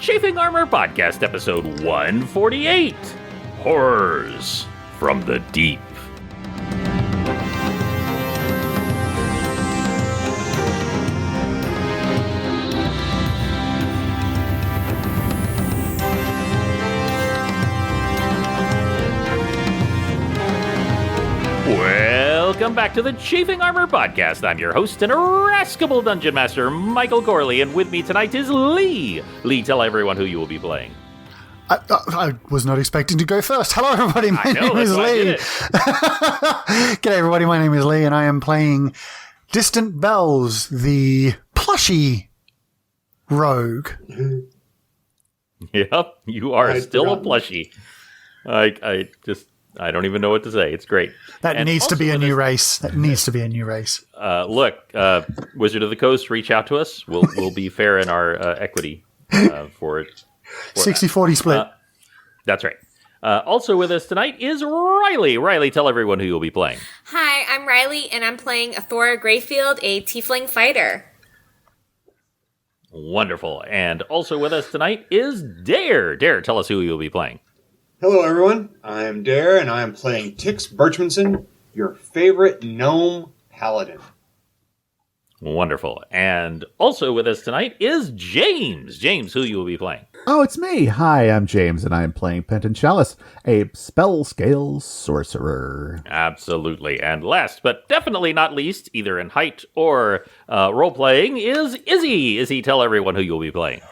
Chafing Armor Podcast, episode 148, Horrors from the Deep. Welcome back to the Chafing Armor Podcast. I'm your host and irascible Dungeon Master, Michael Corley, and with me tonight is Lee. Lee, tell everyone who you will be playing. I was not expecting to go first. Hello, everybody. My name is Lee. G'day, everybody. My name is Lee, and I am playing Distant Bells, the plushy rogue. Yep, you are still a plushie. I don't even know what to say. It's great. That needs to be a new race. That needs to be a new race. Look, Wizard of the Coast, reach out to us. We'll be fair in our equity for it. 60-40 split. That's right. Also with us tonight is Riley. Riley, tell everyone who you'll be playing. Hi, I'm Riley, and I'm playing Athora Greyfield, a tiefling fighter. Wonderful. And also with us tonight is Dare. Dare, tell us who you'll be playing. Hello, everyone. I am Dare, and I am playing Tix Birchmanson, your favorite gnome paladin. Wonderful. And also with us tonight is James. James, who you will be playing. Oh, it's me. Hi, I'm James, and I'm playing Penton Chalice, a spell scale sorcerer. Absolutely. And last, but definitely not least, either in height or role-playing, is Izzy. Izzy, tell everyone who you'll be playing.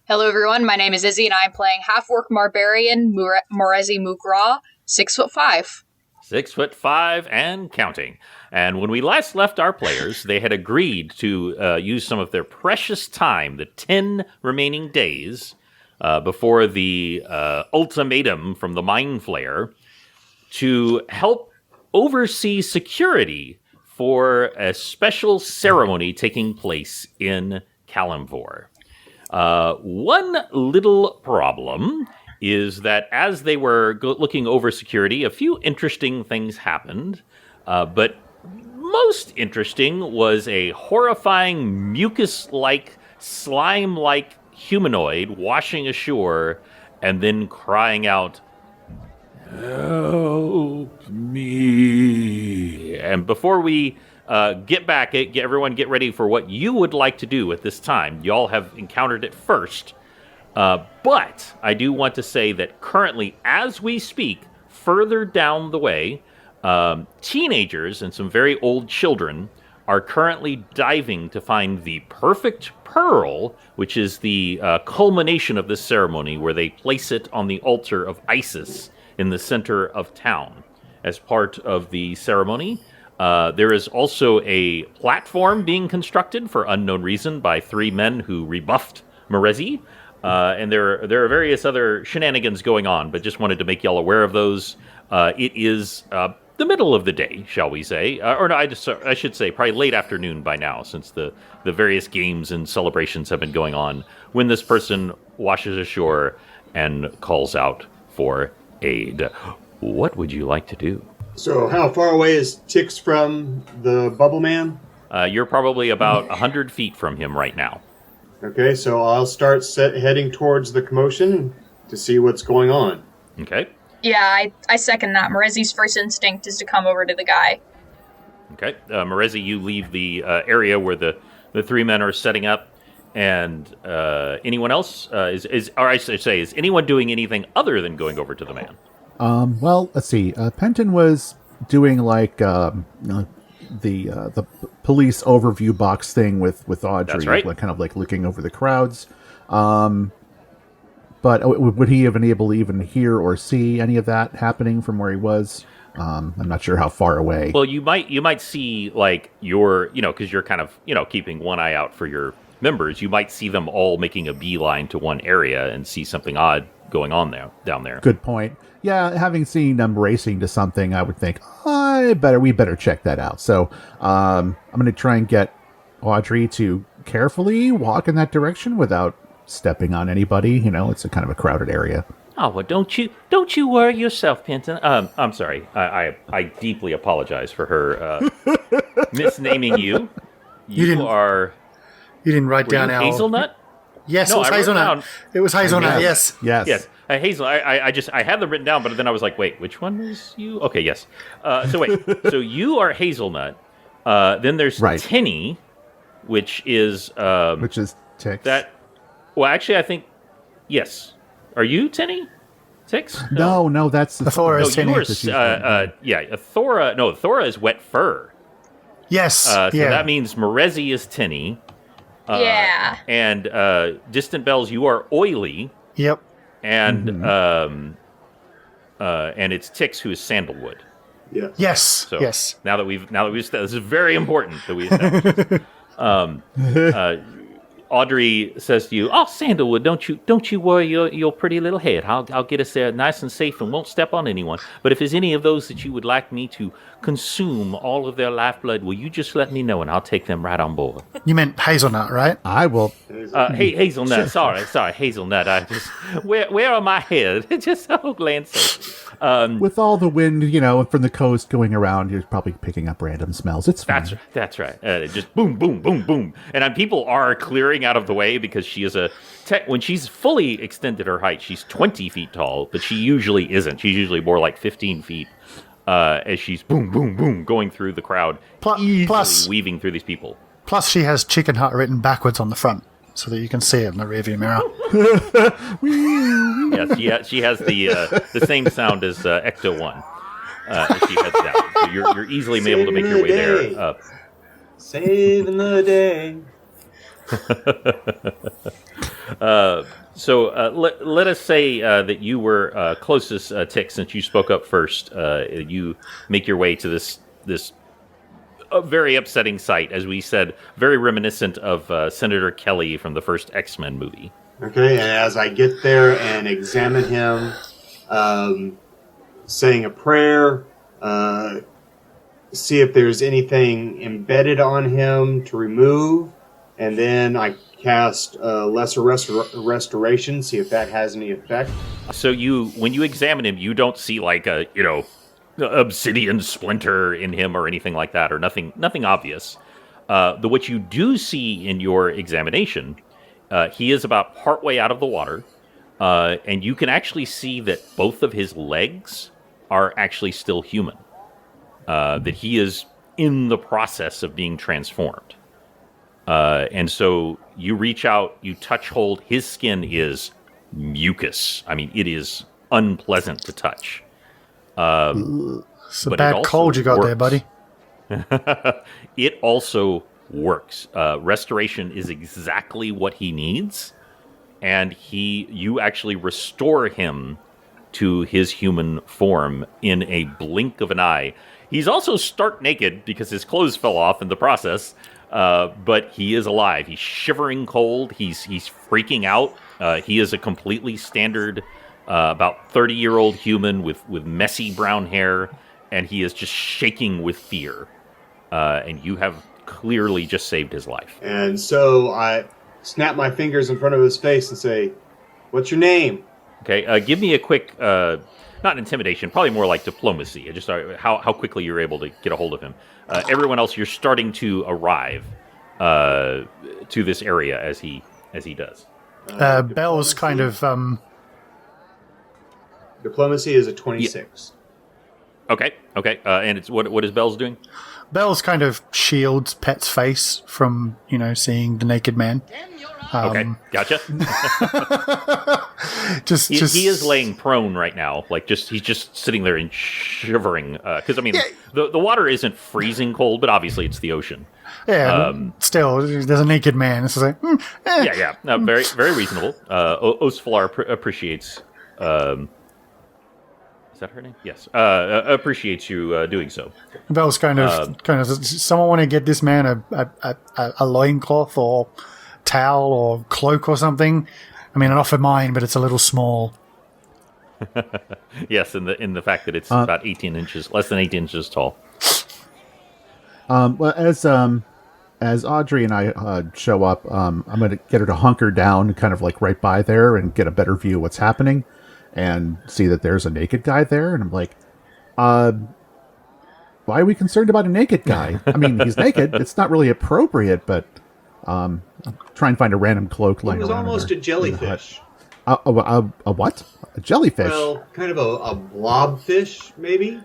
Hello, everyone. My name is Izzy, and I'm playing half-orc barbarian Morezi Mugra, 6'5". 6'5" and counting. And when we last left our players, they had agreed to use some of their precious time, the 10 remaining days, before the ultimatum from the Mind Flayer, to help oversee security for a special ceremony taking place in Kalimvor. One little problem is that as they were looking over security, a few interesting things happened, but most interesting was a horrifying mucus-like, slime-like humanoid washing ashore and then crying out, "Help me." And before we get everyone get ready for what you would like to do at this time. Y'all have encountered it first. But I do want to say that currently, as we speak, further down the way, teenagers and some very old children are currently diving to find the perfect pearl, which is the culmination of this ceremony, where they place it on the altar of Isis in the center of town. As part of the ceremony, there is also a platform being constructed for unknown reason by 3 men who rebuffed Morezi. And there are various other shenanigans going on, but just wanted to make y'all aware of those. It is the middle of the day, shall we say. I should say probably late afternoon by now, since the various games and celebrations have been going on, when this person washes ashore and calls out for aid. What would you like to do? So how far away is Tix from the Bubble Man? You're probably about 100 feet from him right now. Okay, so I'll start heading towards the commotion to see what's going on. Okay. Yeah, I second that. Morezi's first instinct is to come over to the guy. Okay. Morezi, you leave the area where the 3 men are setting up, and anyone else is anyone doing anything other than going over to the man? Well, let's see. Penton was doing like the police overview box thing with Audrey. That's right. Like, kind of like looking over the crowds. But would he have been able to even hear or see any of that happening from where he was? I'm not sure how far away. Well, you might see, like, because you're kind of, keeping one eye out for your members. You might see them all making a beeline to one area and see something odd going on down there. Good point. Yeah, having seen them racing to something, I would think, we better check that out. So I'm going to try and get Audrey to carefully walk in that direction without stepping on anybody. It's a kind of a crowded area. Oh, well, don't you worry yourself, Penton. I'm sorry. I deeply apologize for her misnaming you. You didn't write down our hazelnut. Yes, No, it was I wrote hazelnut. down- It was hazelnut. Yes. Yes. Yes, Hazel. I had them written down, but then I was like, wait, which one is you? Okay, yes. So wait, so you are hazelnut. Then there's Right. Tinny, which is Which is Tix. that. Well, actually, I think yes. Are you Tinny? Tix? No, that's the Thora No, is you Tinny. are. Yeah, Thora. No, Thora is wet fur. Yes. So yeah. that means Morezi is Tinny. Yeah. And Distant Bells, you are oily. Yep. And it's Tix who is sandalwood. Yeah. Yes. So yes. now that we've this is very important that we establish this. Audrey says to you, "Oh, Sandalwood, don't you worry your pretty little head. I'll get us there nice and safe and won't step on anyone. But if there's any of those that you would like me to consume all of their lifeblood, will you just let me know and I'll take them right on board." You meant hazelnut, right? I will. Hey, Hazelnut. Sorry, Hazelnut. I just where are my head? Just glancing. With all the wind, from the coast going around, you're probably picking up random smells. It's fine. That's right. Just boom, boom, boom, boom, and people are clearing out of the way because she is when she's fully extended her height, she's 20 feet tall, but she usually isn't. She's usually more like 15 feet. As she's boom, boom, boom, going through the crowd, easily plus- weaving through these people. Plus, she has Chicken Hut written backwards on the front so that you can see it in the rearview mirror. Yes, she has the same sound as Ecto One. As she heads down, so you're easily able to make your way there. Saving the day. So let us say that you were closest, Tick, since you spoke up first. You make your way to this very upsetting sight, as we said, very reminiscent of Senator Kelly from the first X-Men movie. Okay, and as I get there and examine him, saying a prayer, see if there's anything embedded on him to remove, and then I cast Lesser Restoration, see if that has any effect. So when you examine him, you don't see like a obsidian splinter in him or anything like that, or nothing obvious. What you do see in your examination, he is about partway out of the water, and you can actually see that both of his legs are actually still human. That he is in the process of being transformed. And so you reach out, you touch hold, his skin is mucus. I mean, it is unpleasant to touch. It's a bad cold you got there, buddy. It also works. Restoration is exactly what he needs, and you actually restore him to his human form in a blink of an eye. He's also stark naked because his clothes fell off in the process, but he is alive. He's shivering cold. He's freaking out. He is a completely standard, about 30-year-old human with messy brown hair, and he is just shaking with fear. And you have clearly just saved his life. And so I snap my fingers in front of his face and say, "What's your name?" Okay, give me a quick, not intimidation, probably more like diplomacy. Just how quickly you're able to get a hold of him. Everyone else, you're starting to arrive to this area as he does. Bell's kind of Diplomacy is a 26. Okay, and it's what is Bell's doing? Bell's kind of shields Pet's face from seeing the naked man. Okay, gotcha. He is laying prone right now, he's just sitting there and shivering. Because the water isn't freezing cold, but obviously it's the ocean. Yeah, still, there's a naked man. It's like, yeah. No, very, very reasonable. Osfalar appreciates. Is that her name? Yes. Appreciates you doing so. Bell's kind of. Someone want to get this man a loincloth or towel or cloak or something? I mean, I offer mine, but it's a little small. Yes, in the fact that it's about 18 inches, less than 18 inches tall. Well, as Audrey and I show up, I'm going to get her to hunker down, kind of like right by there, and get a better view of what's happening, and see that there's a naked guy there. And I'm like, why are we concerned about a naked guy? I mean, he's naked. It's not really appropriate, but try and find a random cloak It lying was around. almost a jellyfish. A what? A jellyfish? Well, kind of a blobfish, maybe?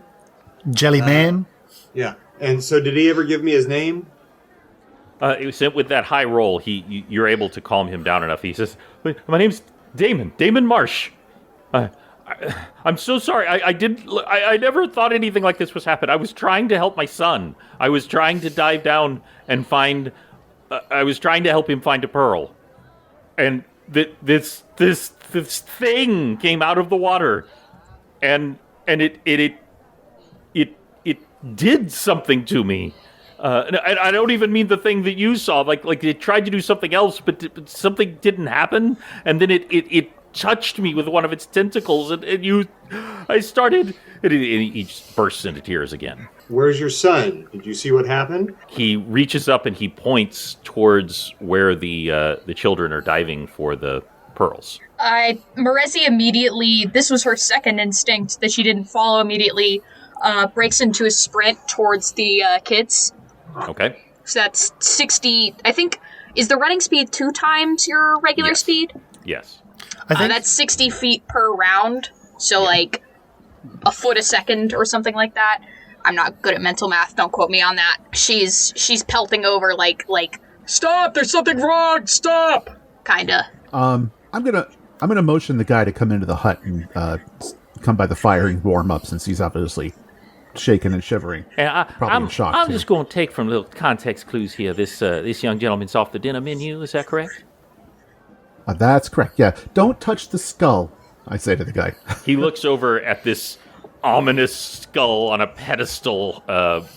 Jelly Man. Yeah. And so did he ever give me his name? It was with that high roll. You're able to calm him down enough. He says, "My name's Damon Marsh. I'm so sorry. I never thought anything like this was happening. I was trying to help my son. I was trying to dive down and find. I was trying to help him find a pearl, and this thing came out of the water, and it did something to me." And I don't even mean the thing that you saw. Like it tried to do something else, but something didn't happen. And then it touched me with one of its tentacles, and I started. And he just bursts into tears again. Where's your son? Did you see what happened? He reaches up and he points towards where the children are diving for the pearls. Marezi immediately, this was her second instinct that she didn't follow immediately, breaks into a sprint towards the kids. Okay. So that's 60, I think, is the running speed 2 times your regular Yes. speed? Yes. I think That's 60 feet per round, so like a foot a second or something like that. I'm not good at mental math, don't quote me on that. She's pelting over like, stop, there's something wrong, stop! Kinda. I'm gonna motion the guy to come into the hut and come by the fire and warm up, since he's obviously shaking and shivering. And Probably in shock, I'm too. just going to take from little context clues here. This young gentleman's off the dinner menu. Is that correct? That's correct. Yeah, don't touch the skull, I say to the guy. He looks over at this ominous skull on a pedestal,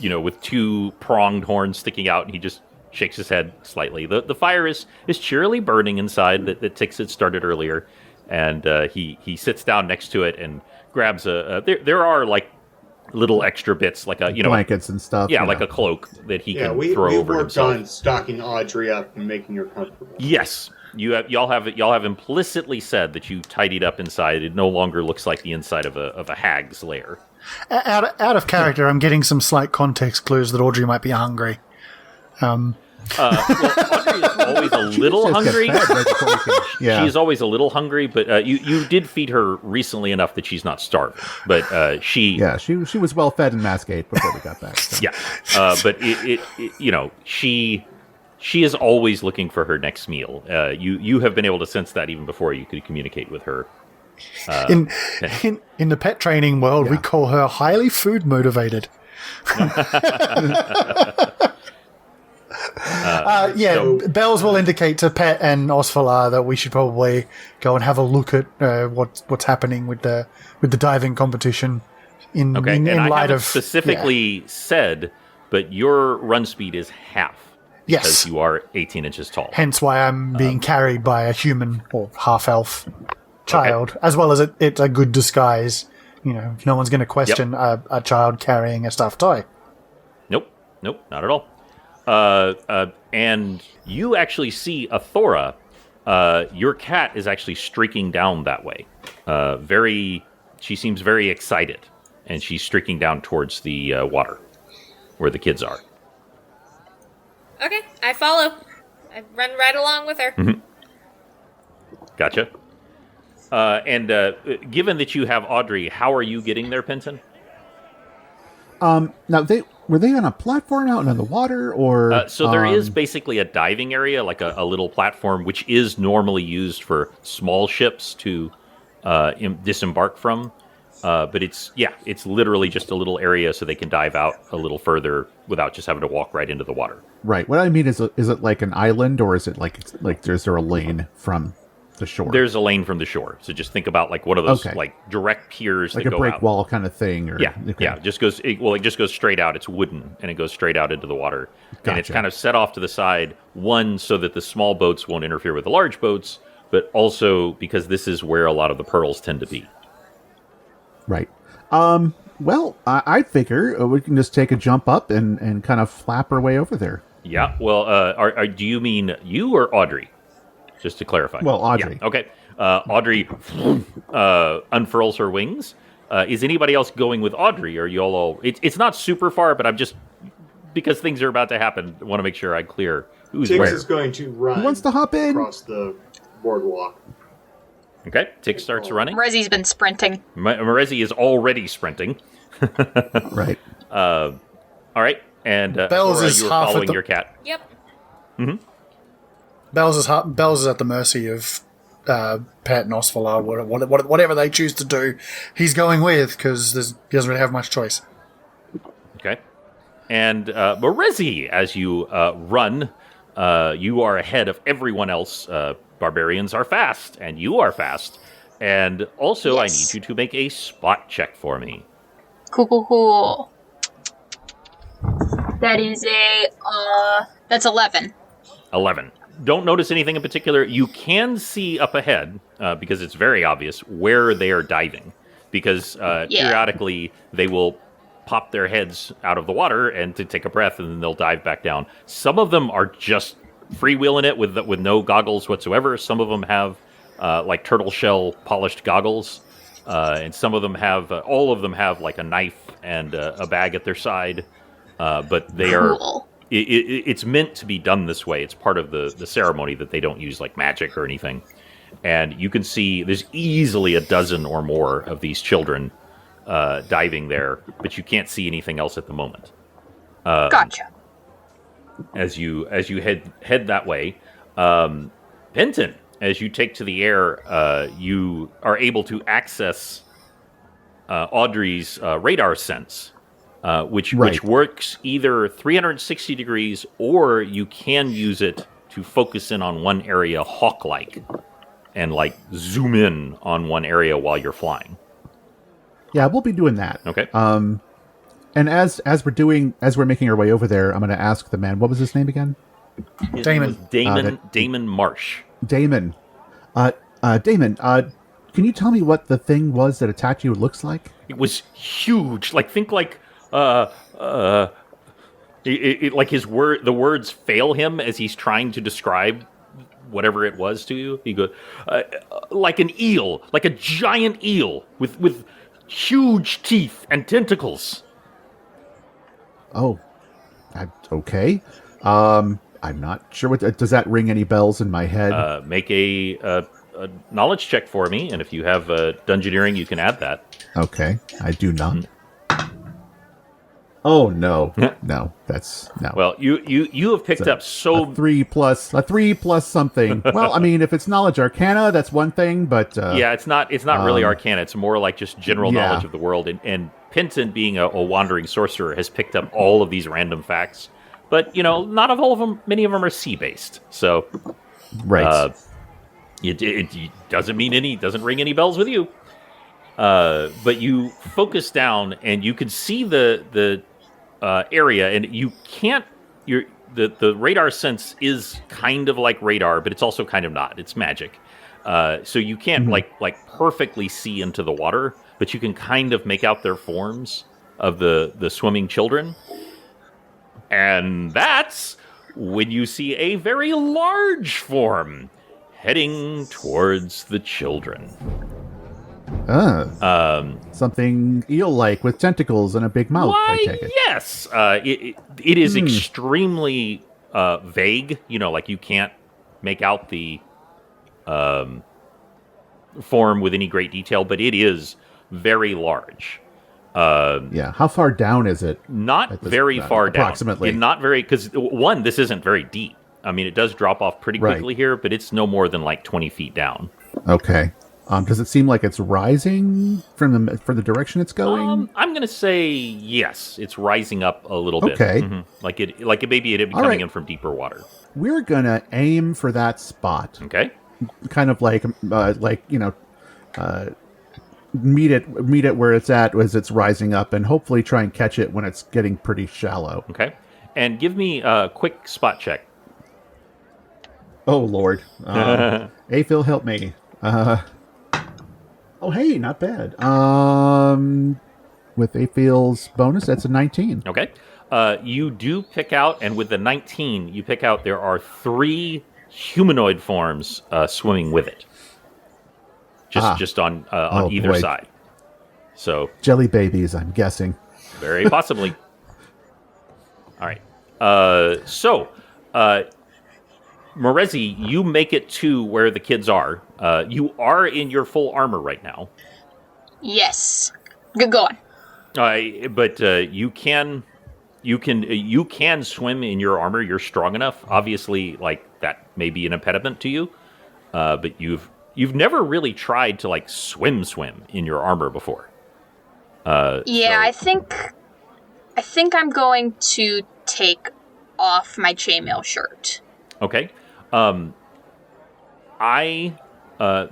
with 2 pronged horns sticking out, and he just shakes his head slightly. The fire is cheerily burning inside. That ticks had started earlier, and he sits down next to it and grabs there are like little extra bits, like a blankets and stuff. yeah, like a cloak that he can we throw over worked himself. on stocking Audrey up and making her comfortable. Yes. Y'all have implicitly said that you tidied up inside. It no longer looks like the inside of a hag's lair. out of character, I'm getting some slight context clues that Audrey might be hungry. Well, Audrey is always a little Just get hungry. fed right before we can- yeah. She's always a little hungry, but you did feed her recently enough that she's not starving. But she was well fed in Mascade before we got back. So. yeah, but she is always looking for her next meal. You have been able to sense that even before you could communicate with her. In the pet training world, we call her highly food motivated. Bells will indicate to Pet and Osfalar that we should probably go and have a look at what's happening with the diving competition. In Okay, and I light haven't of specifically said, but your run speed is half. Yes. Because you are 18 inches tall. hence why I'm being carried by a human or half elf child, as well as it's a good disguise. No one's going to question a child carrying a stuffed toy. Nope, not at all. And you actually see Athora. Your cat is actually streaking down that way. She seems very excited, and she's streaking down towards the water where the kids are. Okay, I follow. I run right along with her. Mm-hmm. Gotcha. And given that you have Audrey, how are you getting there, Penton? Now were they on a platform out in the water, or So there is basically a diving area, like a little platform, which is normally used for small ships to disembark from. But it's literally just a little area so they can dive out a little further without just having to walk right into the water. right? What I mean is it like an island, or is it like is there a lane from the shore? There's a lane from the shore, so just think about like one of those like direct piers like that a go break out. wall kind of thing, or It just goes straight out. It's wooden, and it goes straight out into the water. And it's Gotcha. kind of set off to the side, one, so that the small boats won't interfere with the large boats, but also because this is where a lot of the pearls tend to be. Right. Well, I figure we can just take a jump up and kind of flap our way over there. Yeah, well, do you mean you or Audrey? Just to clarify. Well, Audrey. Yeah, okay. Audrey unfurls her wings. Is anybody else going with Audrey? Or are you all... It's not super far, but I'm just... Because things are about to happen, I want to make sure I clear Who's Tix where? is going to run. Who wants to hop in? Across the boardwalk. Okay, Tix starts running. Rezzy's been sprinting. Marezi is already sprinting. Right. All right, and Bells Thora, is you were half at following the- your cat. Yep. Bells is at the mercy of Pat and Osvala, whatever they choose to do. He's going with because he doesn't really have much choice. Okay. And Marezi, as you run, you are ahead of everyone else. Barbarians are fast, and you are fast. And also, I Yes. need you to make a spot check for me. Cool. That is that's 11. 11. Don't notice anything in particular. You can see up ahead, because it's very obvious, where they are diving. Because periodically they will pop their heads out of the water and to take a breath, and then they'll dive back down. Some of them are just freewheeling it with no goggles whatsoever. Some of them have like turtle shell polished goggles, and some of them have all of them have like a knife and a bag at their side. But they Cool. it's meant to be done this way. It's part of the ceremony that they don't use like magic or anything. And you can see there's easily a dozen or more of these children diving there, but you can't see anything else at the moment. Gotcha. As you head that way, Penton, as you take to the air, you are able to access Audrey's radar sense, which works either 360 degrees, or you can use it to focus in on one area hawk-like and like zoom in on one area while you're flying. Yeah, we'll be doing that. Okay. And as we're making our way over there, I'm going to ask the man. What was his name again? His Damon. name was Damon Marsh. Damon. Damon. Can you tell me what the thing was that attacked you looks like? It was huge. Like think like like the words fail him as he's trying to describe whatever it was to you. He goes like an eel, like a giant eel with huge teeth and tentacles. Oh, okay. I'm not sure what. Does that ring any bells in my head? Make a knowledge check for me, and if you have Dungeoneering, you can add that. Okay, I do not. Oh no, no, that's no. Well, you have picked up so a 3 plus something. Well, I mean, if it's knowledge arcana, that's one thing, but yeah, it's not really arcana. It's more like just general yeah. knowledge of the world. And Penton, being a wandering sorcerer, has picked up all of these random facts. But not of all of them. Many of them are sea based. So right. It doesn't mean doesn't ring any bells with you. But you focus down, and you can see the area, and you can't. The radar sense is kind of like radar, but it's also kind of not. It's magic, so you can't like perfectly see into the water, but you can kind of make out their forms of the swimming children, and that's when you see a very large form heading towards the children. Something eel-like with tentacles and a big mouth. Why, I take it. yes. It is extremely vague. Like you can't make out the form with any great detail, but it is very large. Yeah. How far down is it? Not very far down. Approximately. Not very, because one, this isn't very deep. I mean, it does drop off pretty quickly here, but it's no more than like 20 feet down. Okay. Does it seem like it's rising from the direction it's going? I'm going to say yes. It's rising up a little bit. Okay. Like maybe it'd be coming in from deeper water. We're gonna aim for that spot. Okay. Kind of like meet it where it's at as it's rising up, and hopefully try and catch it when it's getting pretty shallow. Okay. And give me a quick spot check. Oh Lord. Aphil, help me. Oh, hey, not bad. With Aphil's bonus, that's a 19. Okay. You do pick out, and with the 19, you pick out there are 3 humanoid forms swimming with it. Just on either side. So jelly babies, I'm guessing. Very possibly. All right. So Morezi, you make it to where the kids are. You are in your full armor right now. Yes. Good going. But you can swim in your armor. You're strong enough. Obviously, like that may be an impediment to you. But you've never really tried to like swim in your armor before. I think I'm going to take off my chainmail shirt. Okay.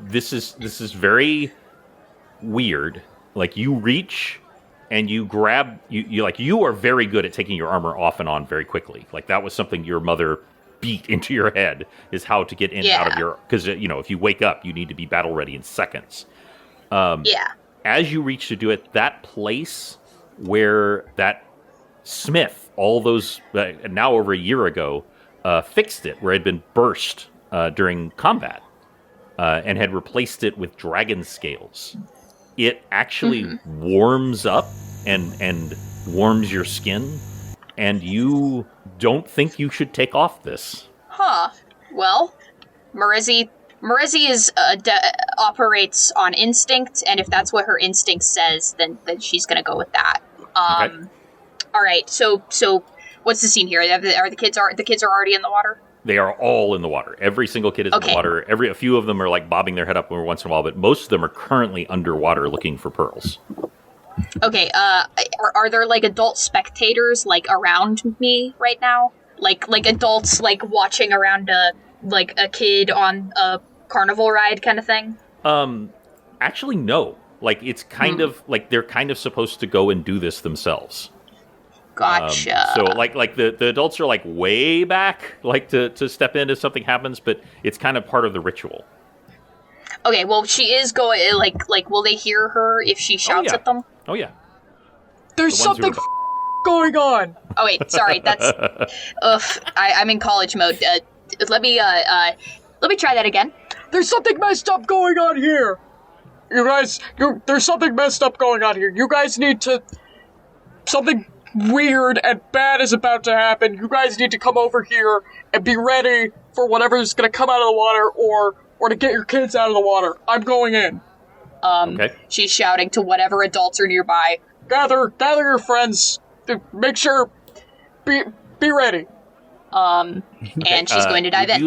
This is very weird. Like you reach and you grab you are very good at taking your armor off and on very quickly. Like that was something your mother beat into your head, is how to get in and out of your, because if you wake up you need to be battle ready in seconds. As you reach to do it, that place where that smith all those now over a year ago fixed it, where it had been burst during combat, and had replaced it with dragon scales. It actually warms up and warms your skin, and you don't think you should take off this. Huh. Well, Morezi is operates on instinct, and if that's what her instinct says, then she's gonna go with that. Okay. All right. So what's the scene here? Are the kids already in the water? They are all in the water. Every single kid is in the water. A few of them are like bobbing their head up every once in a while, but most of them are currently underwater looking for pearls. Okay. Are there like adult spectators like around me right now? Like adults like watching around a kid on a carnival ride kind of thing? Actually, no. Like it's kind of like they're kind of supposed to go and do this themselves. Gotcha. So like the adults are like way back, like to step in if something happens, but it's kind of part of the ritual. Okay, well she is going like will they hear her if she shouts at them? Oh yeah. There's something going on. Oh wait, sorry, that's I'm in college mode. Let me try that again. There's something messed up going on here. You guys, there's something messed up going on here. You guys need to something weird and bad is about to happen. You guys need to come over here and be ready for whatever's gonna come out of the water or to get your kids out of the water. I'm going in. Okay. She's shouting to whatever adults are nearby. Gather your friends. Make sure, be ready. And she's going to dive in.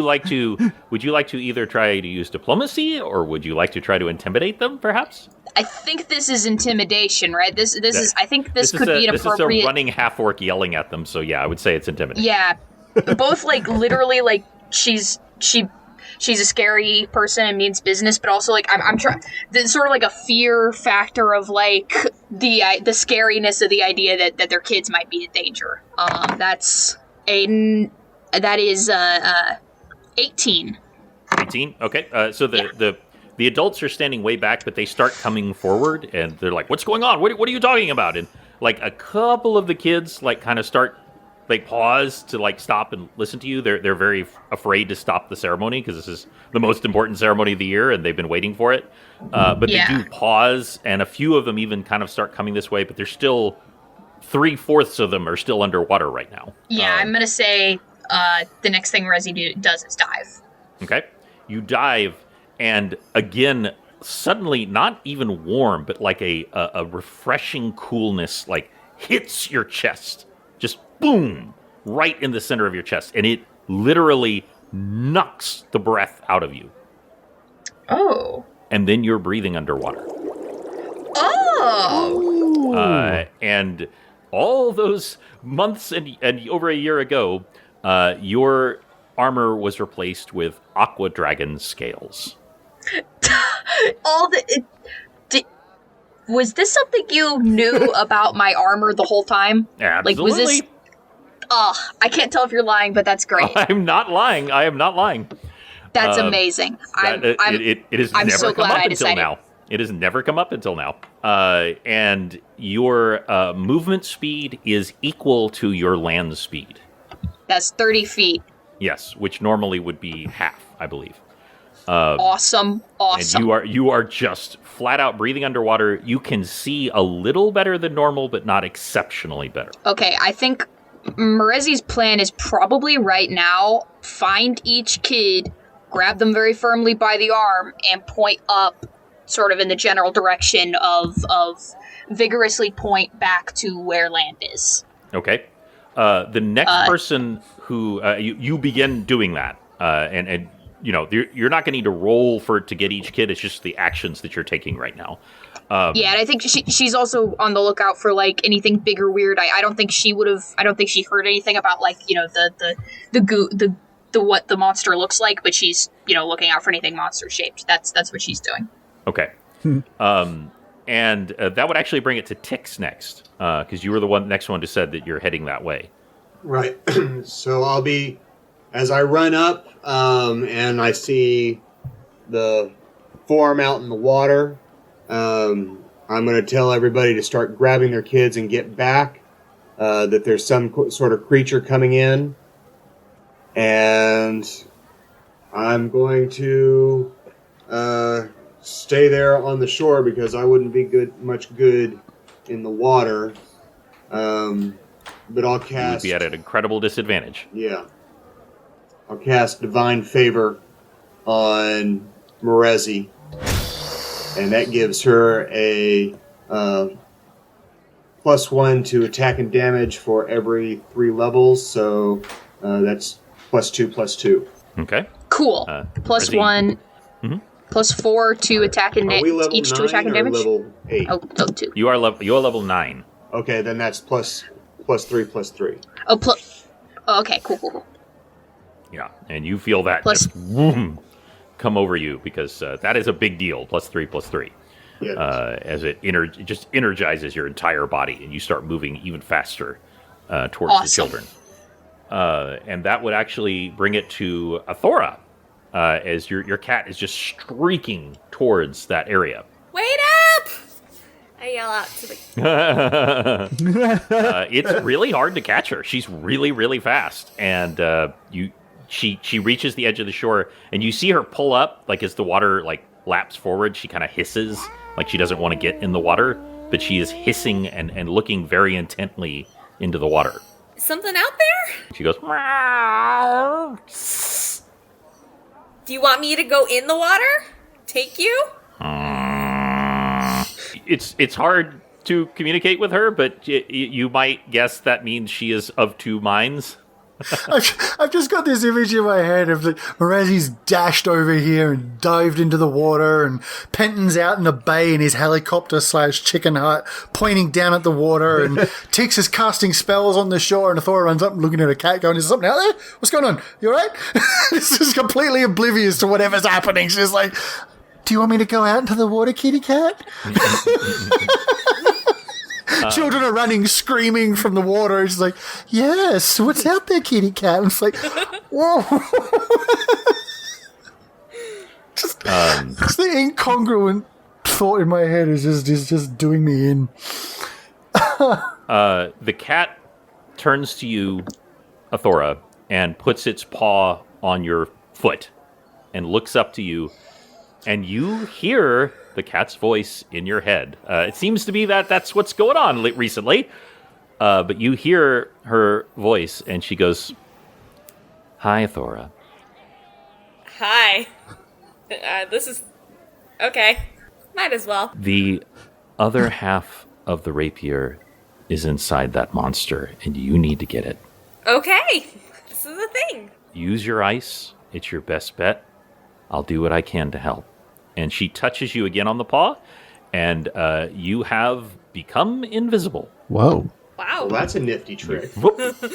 Would you like to either try to use diplomacy, or would you like to try to intimidate them, perhaps? I think this is intimidation, right? This is. I think this could be an appropriate. This is a running half-orc yelling at them. So yeah, I would say it's intimidation. Yeah, both like literally like she's a scary person and means business, but also like I'm trying. There's sort of like a fear factor of like the scariness of the idea that their kids might be in danger. That is 18. 18. Okay. So the adults are standing way back, but they start coming forward, and they're like, "What's going on? What are you talking about?" And like a couple of the kids like kind of start. They pause to like stop and listen to you. They're very afraid to stop the ceremony because this is the most important ceremony of the year, and they've been waiting for it. But they do pause, and a few of them even kind of start coming this way. But there's still 3/4 of them are still underwater right now. Yeah, I'm gonna say the next thing Resi does is dive. Okay, you dive, and again, suddenly not even warm, but like a refreshing coolness like hits your chest. Just boom, right in the center of your chest, and it literally knocks the breath out of you. Oh. And then you're breathing underwater. Oh. And all those months and over a year ago, your armor was replaced with aqua dragon scales. Was this something you knew about my armor the whole time? Absolutely. Like, was this... I can't tell if you're lying, but that's great. I'm not lying. I am not lying. That's amazing. It has I'm never so come glad up I until decided. now. It has never come up until now. And your movement speed is equal to your land speed. That's 30 feet. Yes, which normally would be half, I believe. Awesome. And you are just flat out breathing underwater. You can see a little better than normal, but not exceptionally better. Okay, I think Morezi's plan is probably right now find each kid, grab them very firmly by the arm, and point up, sort of in the general direction of vigorously point back to where land is. Okay. The next person who you begin doing that, and you're not going to need to roll for it to get each kid. It's just the actions that you're taking right now. Yeah, and I think she's also on the lookout for like anything big or weird. I don't think she would have. I don't think she heard anything about like the what the monster looks like. But she's looking out for anything monster shaped. That's what she's doing. Okay. And that would actually bring it to Tix next, because you were the next one who said that you're heading that way. Right. So I'll be, as I run up, and I see the form out in the water, I'm going to tell everybody to start grabbing their kids and get back, that there's some sort of creature coming in, and I'm going to stay there on the shore because I wouldn't be much good in the water. But I'll cast... You would be at an incredible disadvantage. Yeah. I'll cast Divine Favor on Morezi, and that gives her a +1 to attack and damage for every 3 levels, so that's +2/+2. Okay. Cool. +1... Mm-hmm. +4 to attack and damage. Each to attack and damage. Level 8. Oh, 2. You are level 9. Okay, then that's +3/+3. Oh, okay, cool. Yeah, and you feel that Plus- just whoom, come over you because that is a big deal. +3/+3. Yeah. As it just energizes your entire body, and you start moving even faster towards the children. And that would actually bring it to Athora. As your cat is just streaking towards that area. Wait up! I yell out to the... It's really hard to catch her. She's really, really fast. And she reaches the edge of the shore, and you see her pull up, like as the water like laps forward, she kind of hisses, like she doesn't want to get in the water, but she is hissing and looking very intently into the water. Something out there? She goes, meow. Do you want me to go in the water? Take you? It's hard to communicate with her, but you might guess that means she is of 2 minds. I've just got this image in my head of like Morezi's dashed over here and dived into the water, and Penton's out in the bay in his helicopter/chicken hut pointing down at the water, and Tix is casting spells on the shore, and Athora runs up and looking at her cat going, is there something out there? What's going on? You alright? This is completely oblivious to whatever's happening. She's like, do you want me to go out into the water, kitty cat? Children are running, screaming from the water. She's like, yes, what's out there, kitty cat? And it's like, whoa. just the incongruent thought in my head is just doing me in. The cat turns to you, Athora, and puts its paw on your foot and looks up to you, and you hear the cat's voice in your head. It seems to be that's what's going on recently. But you hear her voice, and she goes, hi, Athora. Hi. This is... Okay. Might as well. The other half of the rapier is inside that monster, and you need to get it. Okay. This is the thing. Use your ice. It's your best bet. I'll do what I can to help. And she touches you again on the paw, and you have become invisible. Whoa. Wow. Well, that's a nifty trick.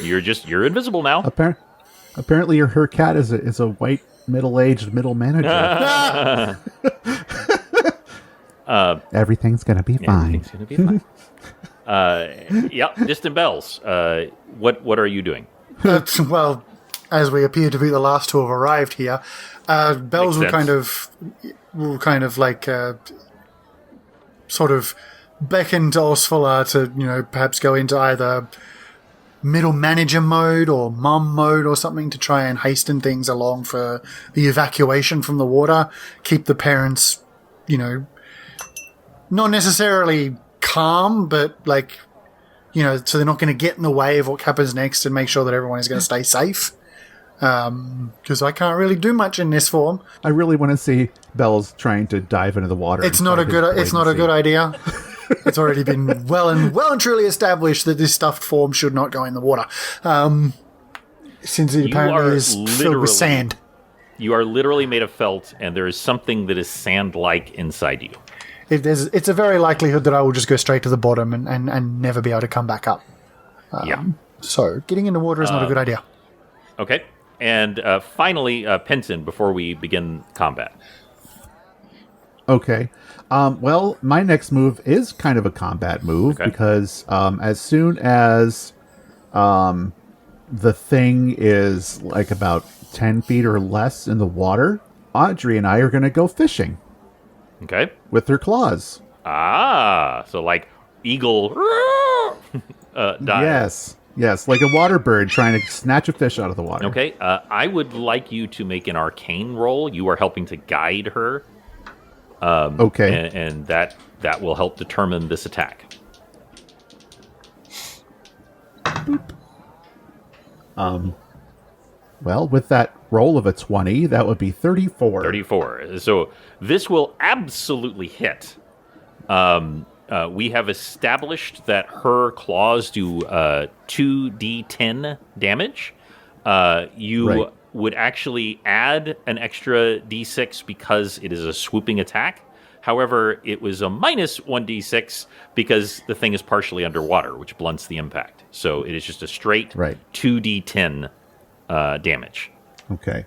You're invisible now. Apparently her cat is a white middle-aged middle manager. Everything's gonna be fine. Everything's gonna be fine. Yeah, Distant Bells. What are you doing? Well, as we appear to be the last to have arrived here, Bells will kind of like sort of beckon to Osfala to, perhaps go into either middle manager mode or mum mode or something to try and hasten things along for the evacuation from the water. Keep the parents, not necessarily calm, but so they're not going to get in the way of what happens next, and make sure that everyone is going to stay safe. because I can't really do much in this form. I really want to see Bells trying to dive into the water. It's not a good idea. It's already been well and truly established that this stuffed form should not go in the water, since it apparently is filled with sand. You are literally made of felt, and there is something that is sand-like inside you. It's a very likelihood that I will just go straight to the bottom and never be able to come back up. So getting in the water is not a good idea. Okay. And finally, Penton, before we begin combat. Okay. Well, my next move is kind of a combat move because as soon as the thing is like about 10 feet or less in the water, Audrey and I are going to go fishing. Okay. With her claws. So like eagle dive. Yes, like a water bird trying to snatch a fish out of the water. Okay. I would like you to make an arcane roll. You are helping to guide her. Okay. And that will help determine this attack. Well, with that roll of a 20, that would be 34. 34. So this will absolutely hit. We have established that her claws do 2d10 damage. You would actually add an extra d6 because it is a swooping attack. However, it was a minus 1d6 because the thing is partially underwater, which blunts the impact. So it is just a straight 2d10 damage. Okay.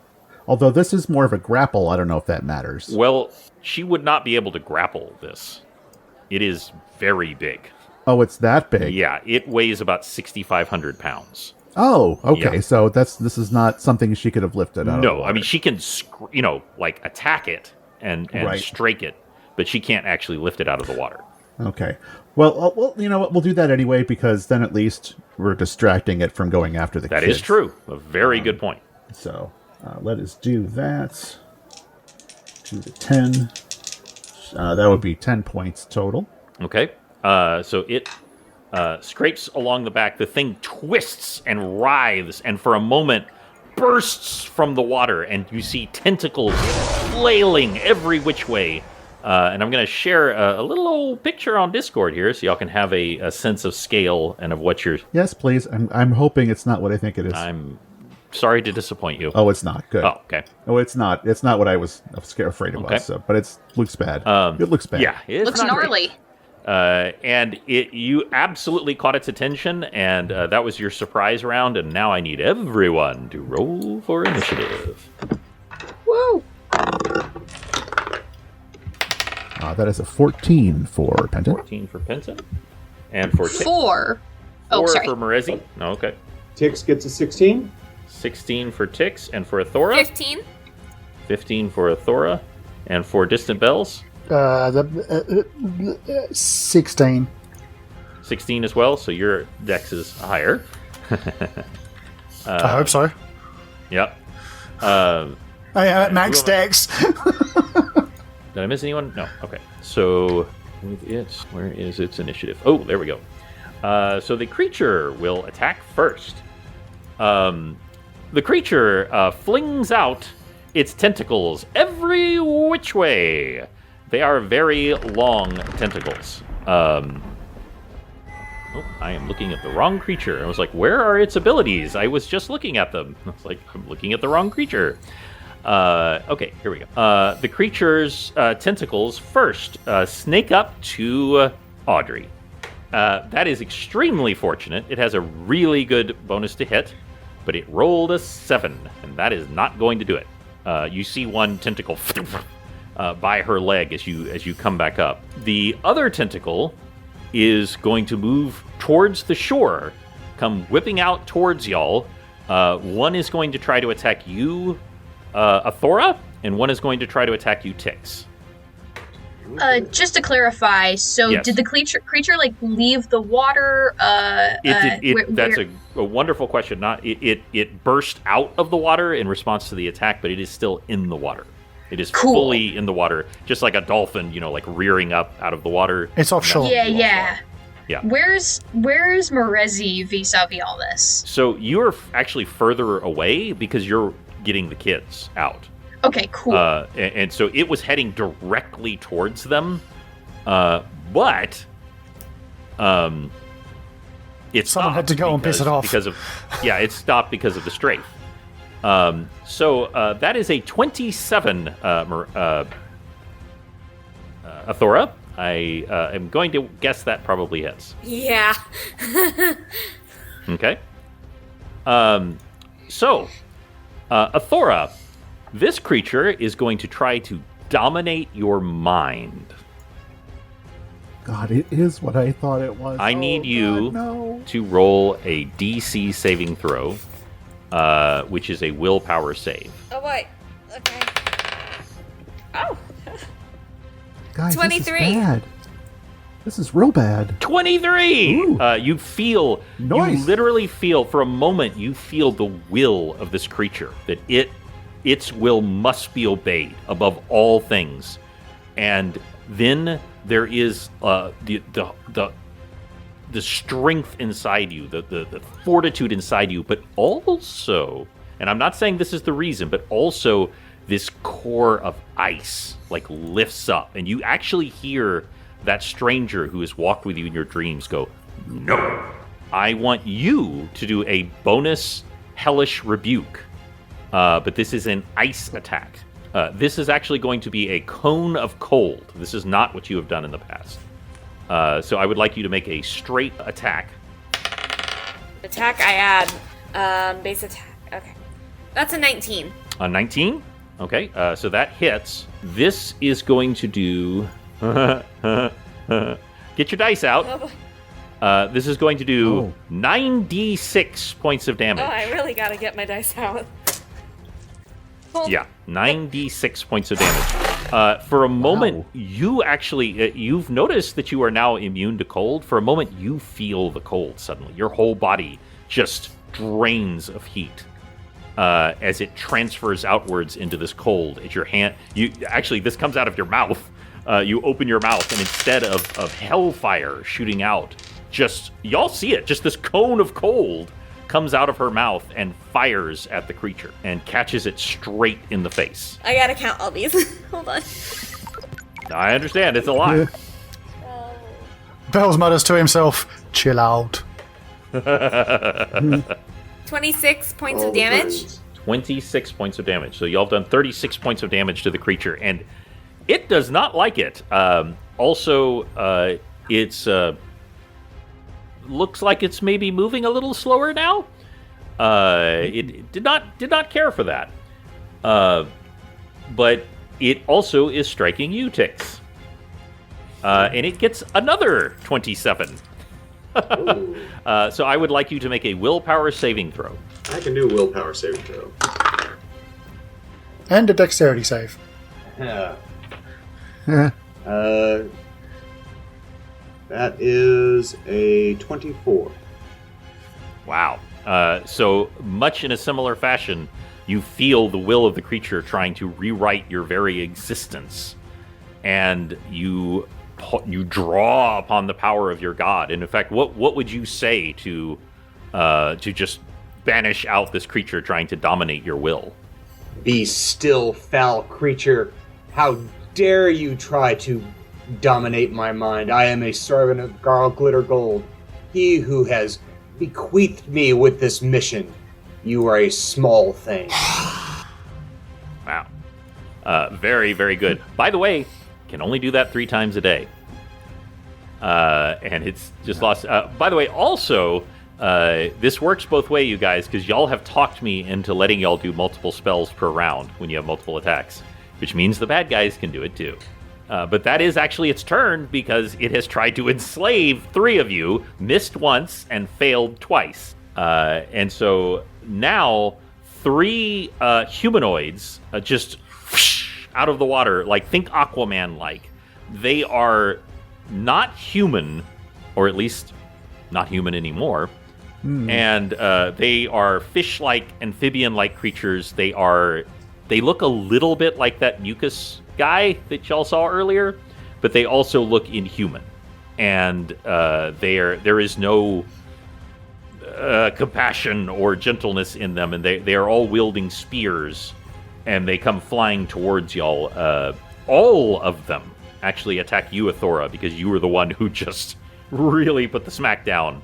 Although this is more of a grapple, I don't know if that matters. Well, she would not be able to grapple this. It is very big. Oh, it's that big? Yeah, it weighs about 6,500 pounds. Oh, okay. Yeah. So this is not something she could have lifted out of the water. No, I mean, she can, like attack it and strike it, but she can't actually lift it out of the water. Okay. Well, you know what? We'll do that anyway, because then at least we're distracting it from going after the kids. That is true. A very good point. So let us do that. 2 to 10. That would be 10 points total. Okay. So it scrapes along the back. The thing twists and writhes, and for a moment bursts from the water, and you see tentacles flailing every which way. And I'm going to share a little old picture on Discord here, so y'all can have a sense of scale and of what you're... Yes, please. I'm hoping it's not what I think it is. I'm sorry to disappoint you. Oh, it's not. Good. Oh, okay. Oh, it's not. It's not what I was afraid it was. So, but it looks bad. It looks bad. Yeah, it looks gnarly. And you absolutely caught its attention, and that was your surprise round, and now I need everyone to roll for initiative. Woo! That is a 14 for Penton. 14 for Penton. And for Tix. 4. Oh, 4 sorry. for Marezi. Oh, okay. Tix gets a 16. 16 for Tix. And for Athora? 15. 15 for Athora. And for Distant Bells? 16. 16 as well, so your dex is higher. I hope so. Yep. I am at max dex. Did I miss anyone? No. Okay. So, with it, where is its initiative? Oh, there we go. So the creature will attack first. The creature flings out its tentacles every which way. They are very long tentacles. Oh, I am looking at the wrong creature. I was like, where are its abilities? I was just looking at them. I was like, I'm looking at the wrong creature. Okay, here we go. The creature's tentacles first snake up to Audrey. That is extremely fortunate. It has a really good bonus to hit, but it rolled a 7, and that is not going to do it. You see one tentacle by her leg as you come back up. The other tentacle is going to move towards the shore, come whipping out towards y'all. One is going to try to attack you, Athora, and one is going to try to attack you, Tix. Just to clarify, so Yes. did the creature like leave the water? That's a wonderful question. It burst out of the water in response to the attack, but it is still in the water. It is fully in the water, just like a dolphin, like rearing up out of the water. It's offshore. Yeah. Yeah. Where's Morezi vis-a-vis all this? So you're actually further away because you're getting the kids out. Okay, cool. And so it was heading directly towards them, but it Someone had to go and piss it off. It stopped because of the strafe. So that is a 27, Athora. I am going to guess that probably hits. Yeah. Okay. So, Athora, this creature is going to try to dominate your mind. God, it is what I thought it was. I need you to roll a DC saving throw, which is a willpower save. Oh, boy. Okay. Oh. Guys, 23. This is bad. This is real bad. 23! You feel, Nice. you literally feel, for a moment, you feel the will of this creature, that its will must be obeyed above all things. And then there is the strength inside you, the fortitude inside you, but also, and I'm not saying this is the reason, but also this core of ice like lifts up, and you actually hear that stranger who has walked with you in your dreams go, "No, I want you to do a bonus hellish rebuke, but this is an ice attack. This is actually going to be a cone of cold. This is not what you have done in the past. So I would like you to make a straight attack. Attack, I add. Base attack. Okay. That's a 19. A 19? Okay, so that hits. This is going to do... Get your dice out. Oh, boy. This is going to do 9d6 points of damage. Oh, I really gotta get my dice out. Yeah, 9d6 points of damage. For a moment, you actually, you've noticed that you are now immune to cold. For a moment, you feel the cold suddenly. Your whole body just drains of heat as it transfers outwards into this cold. As your hand, this comes out of your mouth. You open your mouth, and instead of hellfire shooting out, y'all see it, just this cone of cold comes out of her mouth and fires at the creature and catches it straight in the face. I gotta count all these. Hold on. I understand, it's a lot. Bells mutters to himself, "Chill out." 26 points of damage. 26 points of damage. So y'all have done 36 points of damage to the creature, and it does not like it. It's looks like it's maybe moving a little slower now. It did not care for that. But it also is striking you, Tix. And it gets another 27. So I would like you to make a willpower saving throw. I can do willpower saving throw. And a dexterity save. Yeah. That is a 24. Wow. So much in a similar fashion, you feel the will of the creature trying to rewrite your very existence, and you draw upon the power of your god. And in fact, what would you say to just banish out this creature trying to dominate your will? Be still, foul creature. How dare you try to dominate my mind? I am a servant of Garl Glitter Gold, he who has bequeathed me with this mission. You are a small thing. Wow. Very, very good. By the way, can only do that 3 times a day. And it's just lost. By the way, also, this works both way, you guys, because y'all have talked me into letting y'all do multiple spells per round when you have multiple attacks, which means the bad guys can do it too. But that is actually its turn, because it has tried to enslave 3 of you, missed once, and failed twice. And so now 3 humanoids just out of the water, like, think Aquaman-like. They are not human, or at least not human anymore. And they are fish-like, amphibian-like creatures. They look a little bit like that mucus guy that y'all saw earlier, but they also look inhuman. and there is no compassion or gentleness in them, and they are all wielding spears, and they come flying towards y'all. All of them actually attack you, Athora, because you were the one who just really put the smack down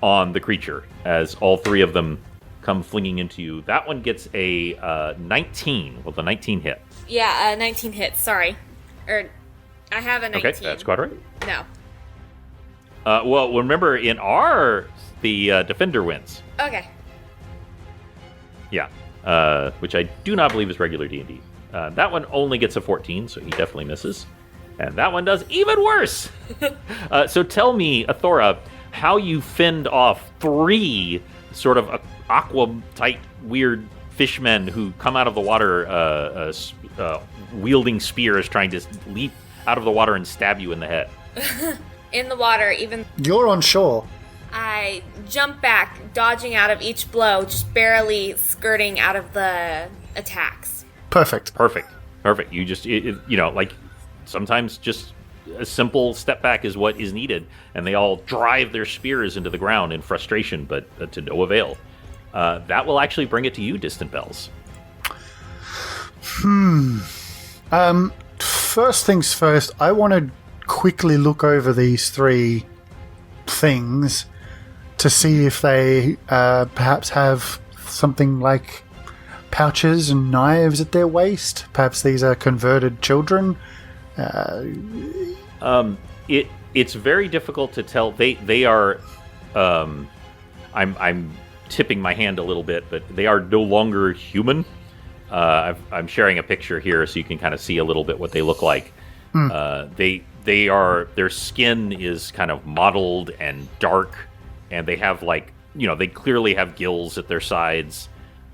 on the creature, as all three of them come flinging into you. That one gets a 19. Will the 19 hit? Yeah, 19 hits, sorry. I have a 19. Okay, that's quite right. No. Well, remember, the defender wins. Okay. Yeah, which I do not believe is regular D&D. That one only gets a 14, so he definitely misses. And that one does even worse! So tell me, Athora, how you fend off 3 sort of aqua-type weird fishmen who come out of the water wielding spears, trying to leap out of the water and stab you in the head. In the water, even... You're on shore. I jump back, dodging out of each blow, just barely skirting out of the attacks. Perfect. You just, like, sometimes just a simple step back is what is needed, and they all drive their spears into the ground in frustration, but to no avail. That will actually bring it to you, Distant Bells. First things first, I want to quickly look over these 3 things to see if they perhaps have something like pouches and knives at their waist. Perhaps these are converted children. It's very difficult to tell. They are. I'm tipping my hand a little bit, but they are no longer human. I'm sharing a picture here so you can kind of see a little bit what they look like. Their skin is kind of mottled and dark, and they have they clearly have gills at their sides.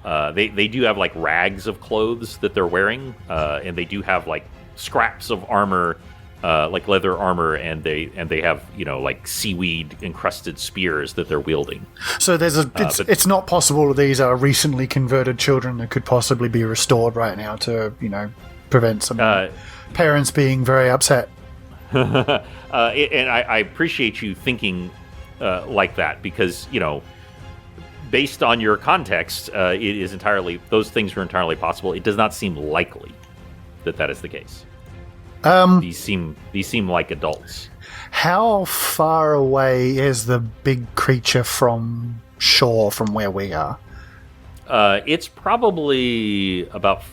They do have like rags of clothes that they're wearing, and they do have like scraps of armor, like leather armor, and they have like seaweed encrusted spears that they're wielding. So it's not possible that these are recently converted children that could possibly be restored right now to prevent some parents being very upset. And I appreciate you thinking like that, because based on your context, it is those things are entirely possible. It does not seem likely that is the case. These seem like adults. How far away is the big creature from shore from where we are? It's probably about.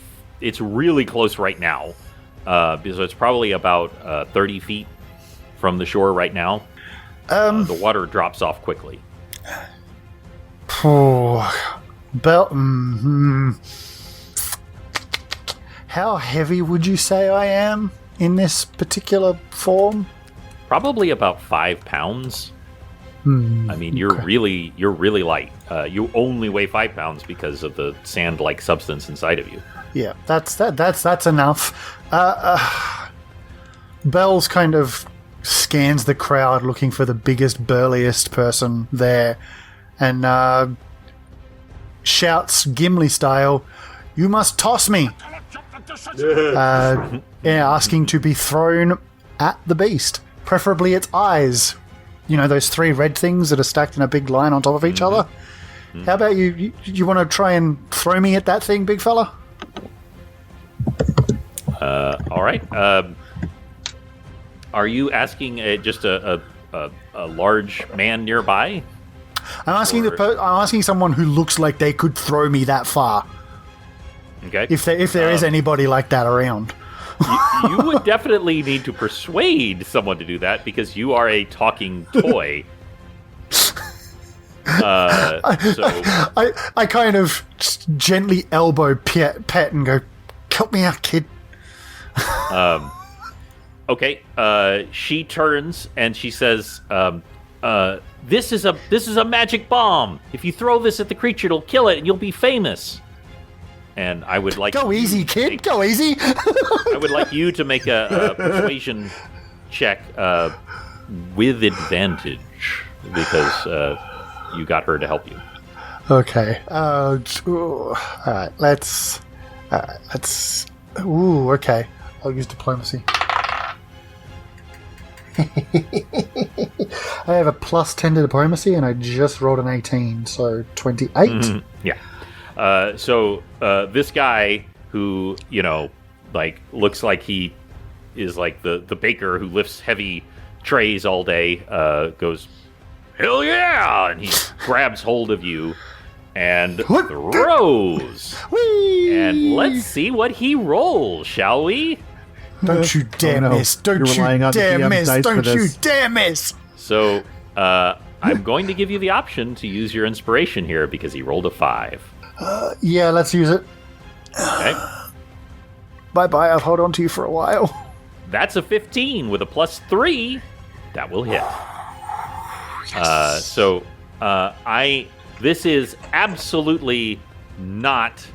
It's really close right now, because it's probably about 30 feet from the shore right now. The water drops off quickly. How heavy would you say I am in this particular form? Probably about 5 pounds. I mean, you're really light. You only weigh 5 pounds because of the sand-like substance inside of you. Yeah, that's enough. Bells kind of scans the crowd looking for the biggest, burliest person there, and shouts Gimli style, "You must toss me!" Asking to be thrown at the beast, preferably its eyes. Those 3 red things that are stacked in a big line on top of each other. How about you? You want to try and throw me at that thing, big fella? All right. Are you asking just a large man nearby? I'm asking I'm asking someone who looks like they could throw me that far. Okay. If there is anybody like that around. You would definitely need to persuade someone to do that, because you are a talking toy. I kind of gently elbow Pet and go, "Help me out, kid." Okay. She turns and she says, "This is a magic bomb. If you throw this at the creature, it'll kill it, and you'll be famous." And I would like go easy, kid. Go easy. I would like you to make a persuasion check with advantage, because you got her to help you. Okay. All right. Let's. Ooh. Okay. I'll use diplomacy. I have a plus 10 to diplomacy, and I just rolled an 18, so 28. Yeah. So this guy who, looks like he is like the baker who lifts heavy trays all day, goes, "Hell yeah!" And he grabs hold of you and throws. Whee! And let's see what he rolls, shall we? Don't you dare miss. Don't you dare miss. Don't you dare miss. So, I'm going to give you the option to use your inspiration here because he rolled a 5. Yeah, let's use it. Okay. Bye-bye, I'll hold on to you for a while. That's a 15 with a plus 3. That will hit. This is absolutely not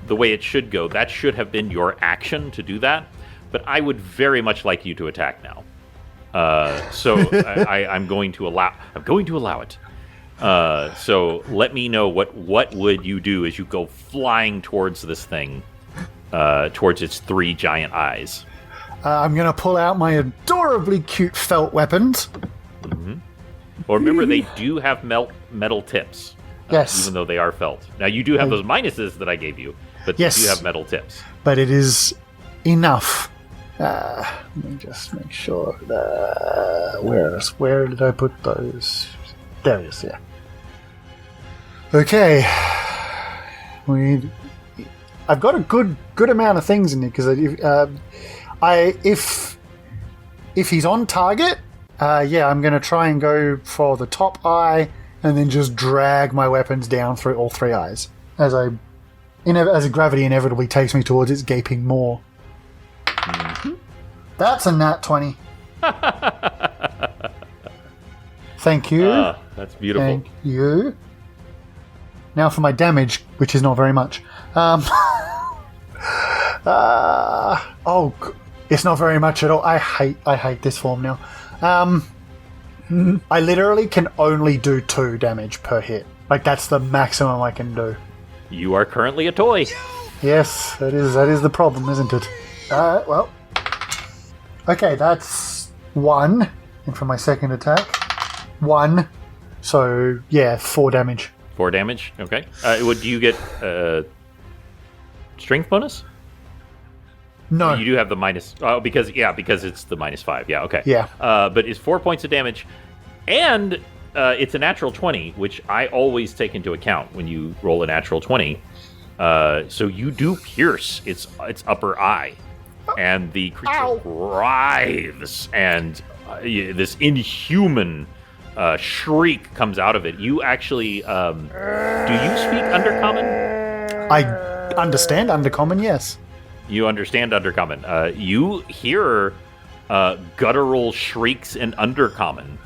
the way it should go. That should have been your action to do that. But I would very much like you to attack now. I'm going to allow it. So let me know what would you do as you go flying towards this thing, towards its 3 giant eyes. I'm going to pull out my adorably cute felt weapons. Mm-hmm. Well, remember, they do have metal tips. Yes. Even though they are felt. Now, you do have those minuses that I gave you, but yes, they do have metal tips. But it is enough. Let me just make sure. Where did I put those? There it is, yeah. Okay. I've got a good amount of things in here, because if he's on target, I'm going to try and go for the top eye and then just drag my weapons down through all 3 eyes as gravity inevitably takes me towards its gaping maw. Mm-hmm. That's a nat 20. Thank you. That's beautiful. Thank you. Now for my damage, which is not very much. It's not very much at all. I hate this form now. I literally can only do 2 damage per hit. Like, that's the maximum I can do. You are currently a toy. Yes, that is the problem, isn't it? Well. Okay, that's 1. And for my second attack, 1. So, 4 damage. 4 damage? Okay. Do you get strength bonus? No. You do have the minus... because it's the -5. Yeah, okay. Yeah. But it's 4 points of damage. And it's a natural 20, which I always take into account when you roll a natural 20. So you do pierce its upper eye. And the creature writhes. And this inhuman shriek comes out of it. You actually... do you speak Undercommon? I understand Undercommon, yes. You understand Undercommon. You hear guttural shrieks in Undercommon,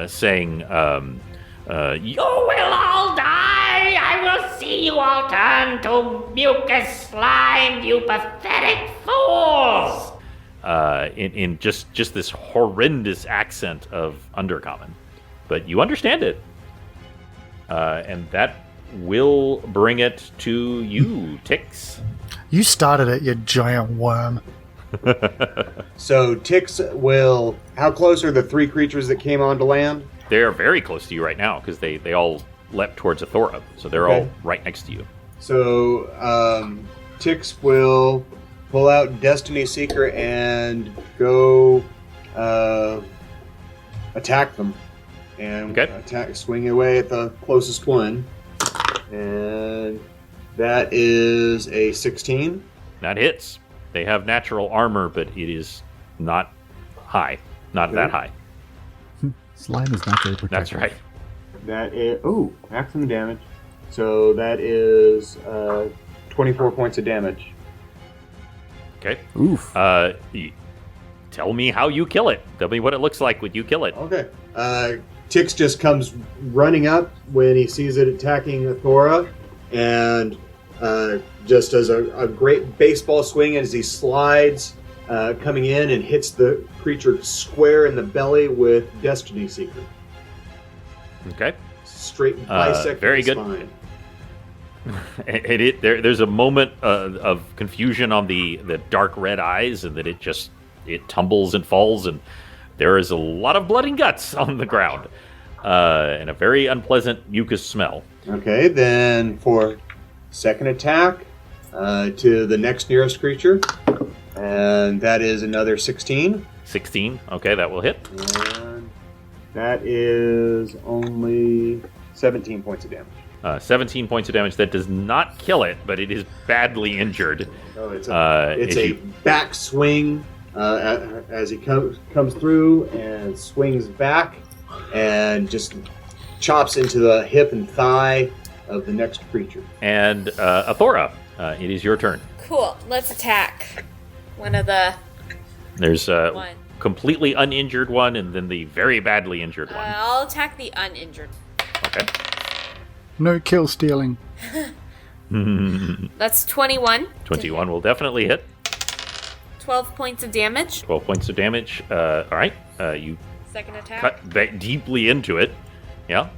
saying, "You will all die! I will see you all turn to mucus slime, you pathetic fools!" In just this horrendous accent of Undercommon. But you understand it. And that will bring it to you, Tix. You started it, you giant worm. So Tix will... How close are the 3 creatures that came onto land? They are very close to you right now because they all leapt towards Athora. So they're all right next to you. So Tix will pull out Destiny Seeker and go attack them. And swing away at the closest one. And that is a 16. That hits. They have natural armor, but it is not high. Not that high. Slime is not very protective. That's right. That is... Oh, maximum damage. So that is 24 points of damage. Okay. Oof. Tell me how you kill it. Tell me what it looks like when you kill it. Okay. Tix just comes running up when he sees it attacking Athora, and just does a great baseball swing as he slides, coming in and hits the creature square in the belly with Destiny Seeker. Okay. Straight bisect very the good. spine. There's a moment of confusion on the dark red eyes, and that it tumbles and falls, and There is a lot of blood and guts on the ground, and a very unpleasant mucus smell. Okay, then for second attack to the next nearest creature, and that is another 16. 16. Okay, that will hit. And that is only 17 points of damage. 17 points of damage. That does not kill it, but it is badly injured. Oh, it's a back swing as he comes through and swings back and just chops into the hip and thigh of the next creature. And Athora, it is your turn. Cool. Let's attack one of the... There's a completely uninjured one and then the very badly injured one. I'll attack the uninjured. Okay. No kill stealing. That's 21. 21 will definitely hit. 12 points of damage. 12 points of damage. All right. You Second attack. cut deeply into it. Yeah.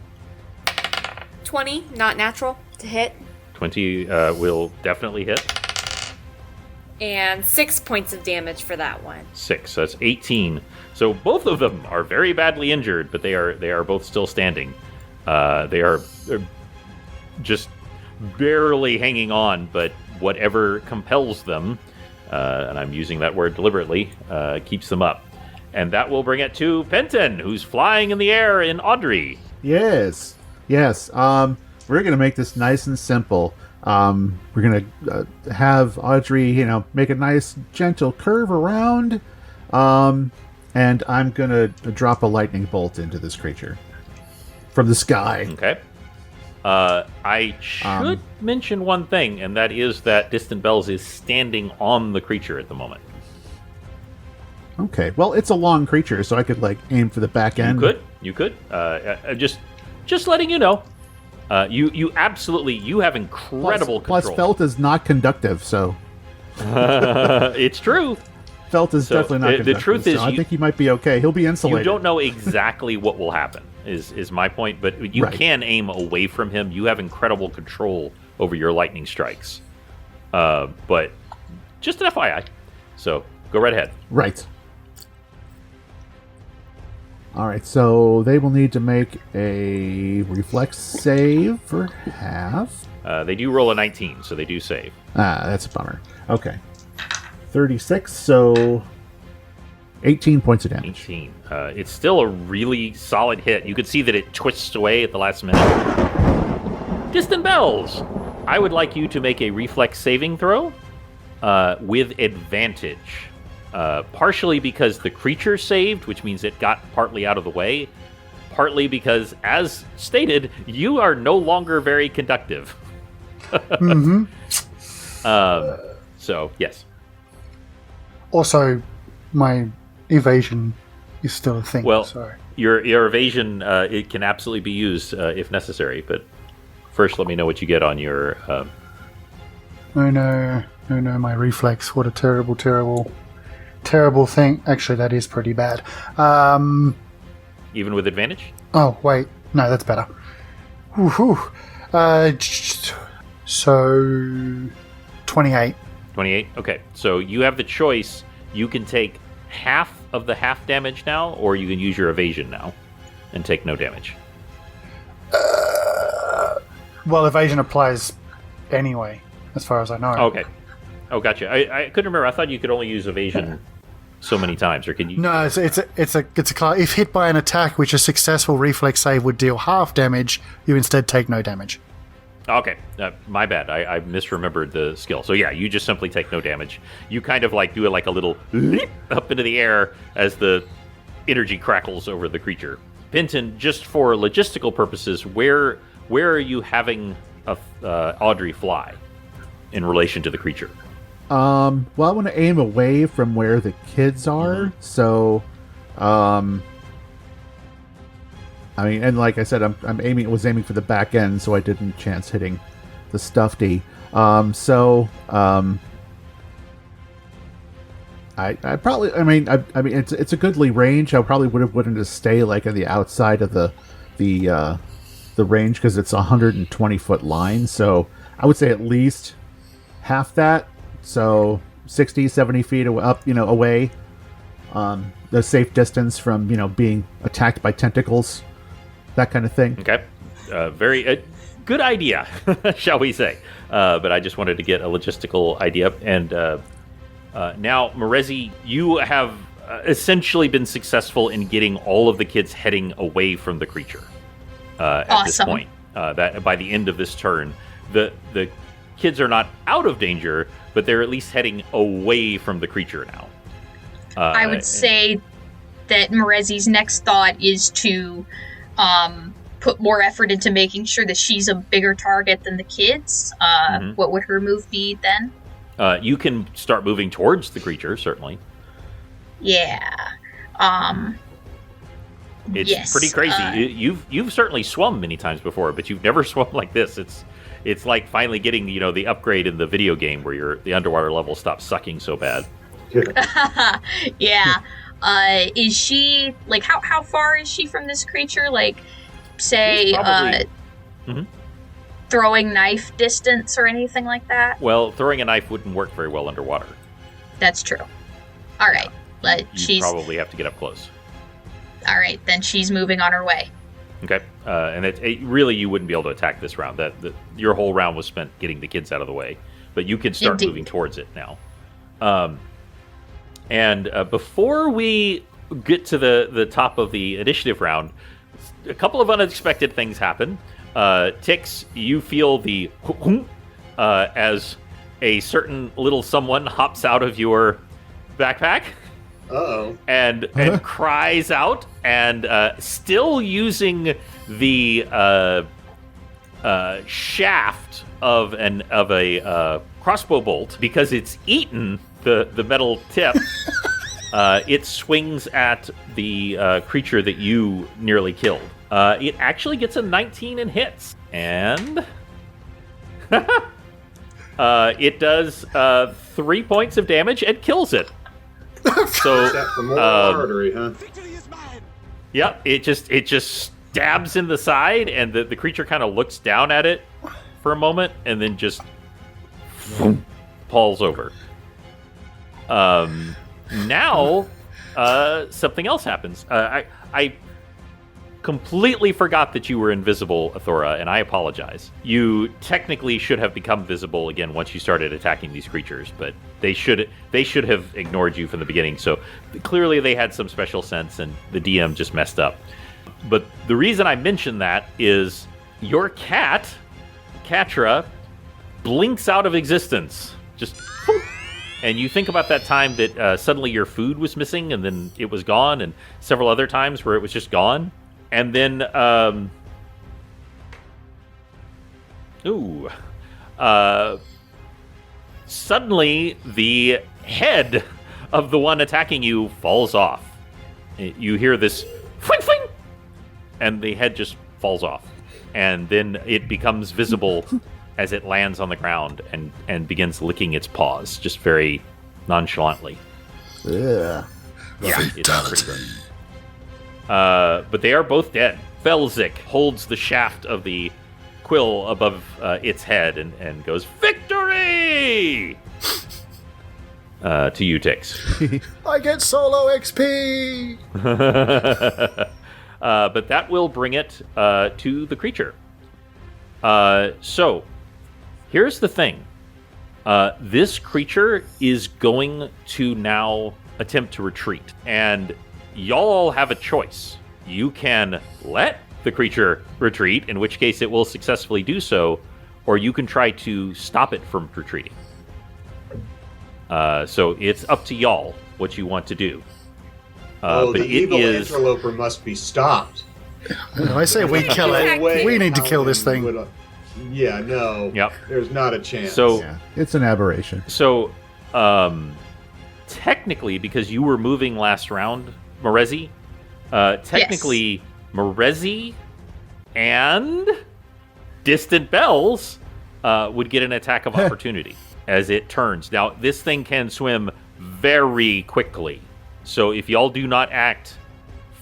20, not natural, to hit. 20 will definitely hit. And 6 points of damage for that one. 6. So that's 18. So both of them are very badly injured, but they are both still standing. They're just barely hanging on, but whatever compels them, and I'm using that word deliberately, keeps them up. And that will bring it to Penton, who's flying in the air in Audrey. Yes. We're going to make this nice and simple. We're going to have Audrey, make a nice gentle curve around, and I'm going to drop a lightning bolt into this creature from the sky. Okay. I should mention one thing, and that is that Distant Bells is standing on the creature at the moment. Okay. Well, it's a long creature, so I could aim for the back end. You could. Just letting you know. You have incredible control. Plus, felt is not conductive, so it's true. Felt is definitely not conductive. The truth is, I think he might be okay. He'll be insulated. You don't know exactly what will happen. Is my point, but you can aim away from him. You have incredible control over your lightning strikes. But just an FYI. So go right ahead. Right. All right, so they will need to make a reflex save for half. They do roll a 19, so they do save. That's a bummer. Okay. 36, so 18 points of damage. 18. It's still a really solid hit. You could see that it twists away at the last minute. Distant Bells! I would like you to make a reflex saving throw with advantage. Partially because the creature saved, which means it got partly out of the way. Partly because, as stated, you are no longer very conductive. Mm-hmm. So, yes. Also, my evasion is still a thing. Well, so. your evasion it can absolutely be used if necessary, but first let me know what you get on your... Oh no, my reflex. What a terrible thing. Actually, that is pretty bad. Even with advantage? Oh, wait. No, that's better. Woohoo. So, 28. 28? Okay. So you have the choice. You can take half of the half damage now, or you can use your evasion now and take no damage. Well, evasion applies anyway, as far as I know. Okay. Oh, gotcha. I couldn't remember. I thought you could only use evasion so many times, or can you? No, it's a class. If hit by an attack which a successful reflex save would deal half damage, you instead take no damage. Okay, my bad. I misremembered the skill. So yeah, you just simply take no damage. You kind of do a little leap up into the air as the energy crackles over the creature. Penton, just for logistical purposes, where are you having Audrey fly in relation to the creature? Well, I want to aim away from where the kids are. Mm-hmm. So, I mean, and like I said, was aiming for the back end, so I didn't chance hitting the stuffy. I probably, I mean, it's a goodly range. I probably wouldn't just stay on the outside of the range because it's a 120-foot line. So I would say at least half that. So 60, 70 feet up, away. a safe distance from being attacked by tentacles, that kind of thing. Okay, very good idea, shall we say? But I just wanted to get a logistical idea. And now, Morezi, you have essentially been successful in getting all of the kids heading away from the creature. At this point, that by the end of this turn, the kids are not out of danger, but they're at least heading away from the creature now. I would say that Morezi's next thought is to put more effort into making sure that she's a bigger target than the kids. What would her move be then? You can start moving towards the creature, certainly. Yeah. It's pretty crazy. You've certainly swum many times before, but you've never swum like this. It's like finally getting the upgrade in the video game where the underwater level stops sucking so bad. Yeah. Is she like how far is she from this creature? Like, say, probably, throwing knife distance or anything like that? Well, throwing a knife wouldn't work very well underwater. That's true. All right, You probably have to get up close. All right, then she's moving on her way. Okay, and really you wouldn't be able to attack this round. Your whole round was spent getting the kids out of the way, but you can start moving towards it now. And before we get to the top of the initiative round, a couple of unexpected things happen. Tix, you feel the as a certain little someone hops out of your backpack. Uh-oh. And cries out, and still using the shaft of a crossbow bolt, because it's eaten the metal tip. It swings at the creature that you nearly killed. It actually gets a 19 and hits, and it does 3 points of damage and kills it. So artery, huh? Yep, it just stabs in the side, and the creature kind of looks down at it for a moment, and then just falls over. Now, something else happens. I completely forgot that you were invisible, Athora, and I apologize. You technically should have become visible again once you started attacking these creatures, but they should have ignored you from the beginning. So clearly they had some special sense, and the DM just messed up. But the reason I mention that is your cat, Katra, blinks out of existence. Just boop. And you think about that time that suddenly your food was missing, and then it was gone, and several other times where it was just gone. And then, suddenly the head of the one attacking you falls off. You hear this fling, fling, and the head just falls off. And then it becomes visible as it lands on the ground and begins licking its paws, just very nonchalantly. Yeah. It's pretty gross. But they are both dead. Felzik holds the shaft of the quill above its head and goes, "Victory!" To you, Tix. I get solo XP! But that will bring it to the creature. So, here's the thing. This creature is going to now attempt to retreat. And y'all have a choice. You can let the creature retreat, in which case it will successfully do so, or you can try to stop it from retreating. So it's up to y'all what you want to do. But the evil interloper must be stopped. No, I say we kill it. We need to kill this thing. Yeah, no. Yep. There's not a chance. So it's an aberration. So, technically, because you were moving last round, Morezi, technically, yes. Morezi and Distant Bells would get an attack of opportunity as it turns. Now, this thing can swim very quickly. So if y'all do not act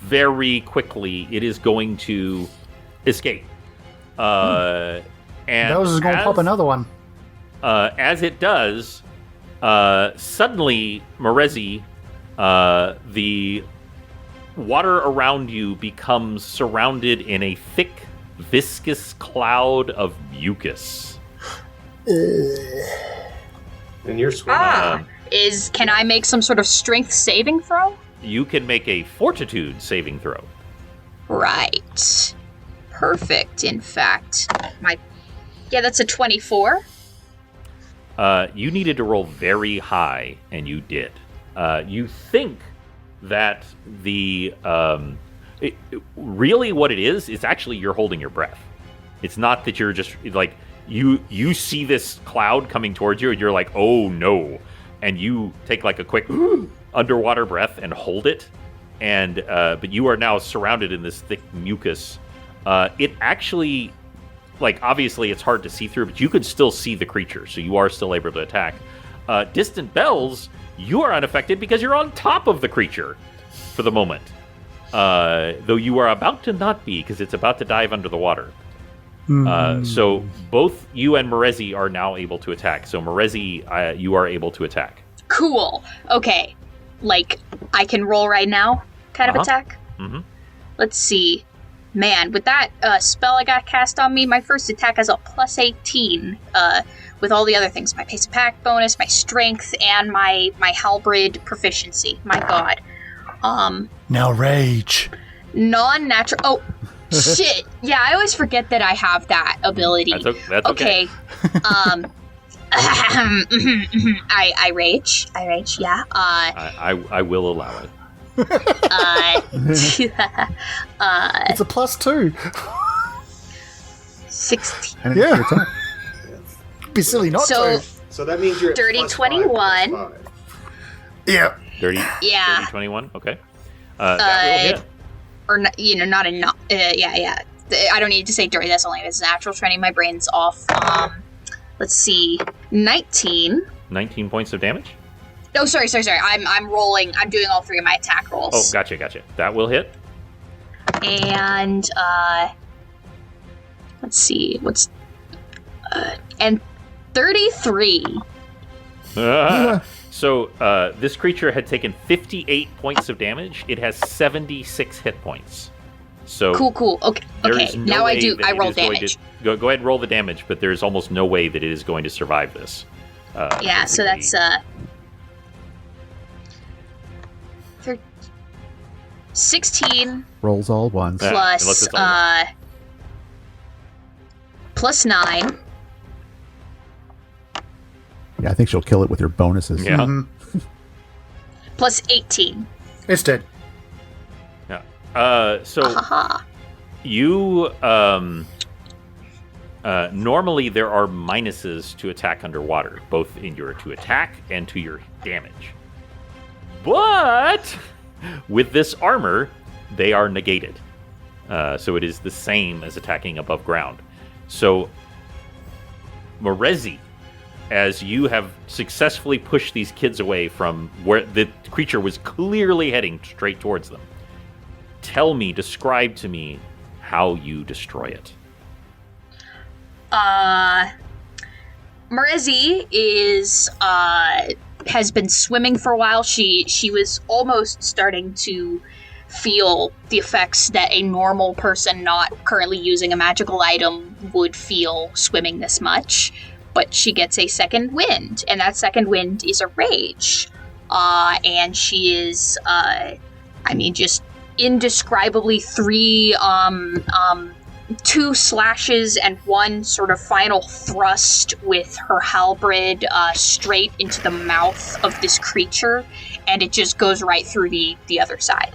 very quickly, it is going to escape. And Bells is going to pop another one. As it does, suddenly, Morezi, the water around you becomes surrounded in a thick, viscous cloud of mucus. And you're swimming. Can I make some sort of strength saving throw? You can make a fortitude saving throw. Right. Perfect, in fact. That's a 24. You needed to roll very high, and you did. You think that really what it is, it's actually you're holding your breath. It's not that you're just, like, you see this cloud coming towards you, and you're like, oh no. And you take like a quick underwater breath and hold it. And but you are now surrounded in this thick mucus. It actually, like, obviously it's hard to see through, but you could still see the creature, so you are still able to attack. Distant Bells, you are unaffected because you're on top of the creature for the moment. Though you are about to not be, because it's about to dive under the water. So both you and Morezi are now able to attack. So Morezi, you are able to attack. Cool. Okay. Like, I can roll right now kind of attack? Mm-hmm. Let's see. Man, with that spell I got cast on me, my first attack has a plus 18 with all the other things. My pace attack bonus, my strength, and my halberd proficiency. My god. Now rage. Non-natural... Oh, shit. Yeah, I always forget that I have that ability. That's okay. I rage. Yeah. I will allow it. It's a +2. 16. And Yeah. it's your turn. Be silly not to. So that means you're at dirty plus 21. 5. Yeah. Dirty, Yeah. dirty 21? Okay. That will hit. Or, not a... yeah. I don't need to say dirty. That's only if it's natural training. My brain's off. Let's see. 19. 19 points of damage? Oh, sorry. I'm rolling. I'm doing all three of my attack rolls. Oh, gotcha. That will hit. And, let's see. And 33. So, this creature had taken 58 points of damage. It has 76 hit points. So Cool. Okay. there is no Now way I do. that I it roll is going damage. to- Go ahead and roll the damage, but there's almost no way that it is going to survive this. Yeah, so that's 16 Rolls all ones. Yeah, unless plus it's all plus 9. Yeah, I think she'll kill it with her bonuses. Yeah. Mm-hmm. Plus 18. It's dead. Yeah. So you normally there are minuses to attack underwater, both in your to attack and to your damage. But with this armor, they are negated. So it is the same as attacking above ground. So Morezi, as you have successfully pushed these kids away from where the creature was clearly heading straight towards them, describe to me how you destroy it. Morezi is has been swimming for a while. She was almost starting to feel the effects that a normal person not currently using a magical item would feel swimming this much. But she gets a second wind, and that second wind is a rage. And she is, just indescribably 3, 2 slashes and 1 sort of final thrust with her halberd straight into the mouth of this creature, and it just goes right through the other side.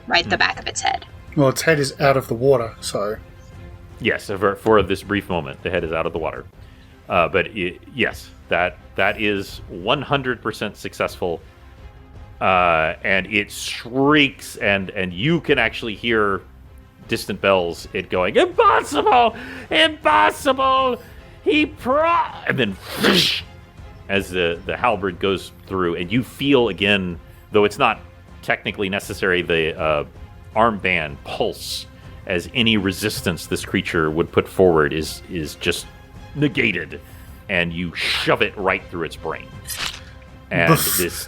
Right the back of its head. Well, its head is out of the water, so... Yes, for this brief moment, the head is out of the water. Yes, that is 100% successful. And it shrieks, and you can actually hear Distant Bells, it going, "Impossible! Impossible! And then as the halberd goes through, and you feel again, though it's not technically necessary, the armband pulse as any resistance this creature would put forward is just negated, and you shove it right through its brain. And this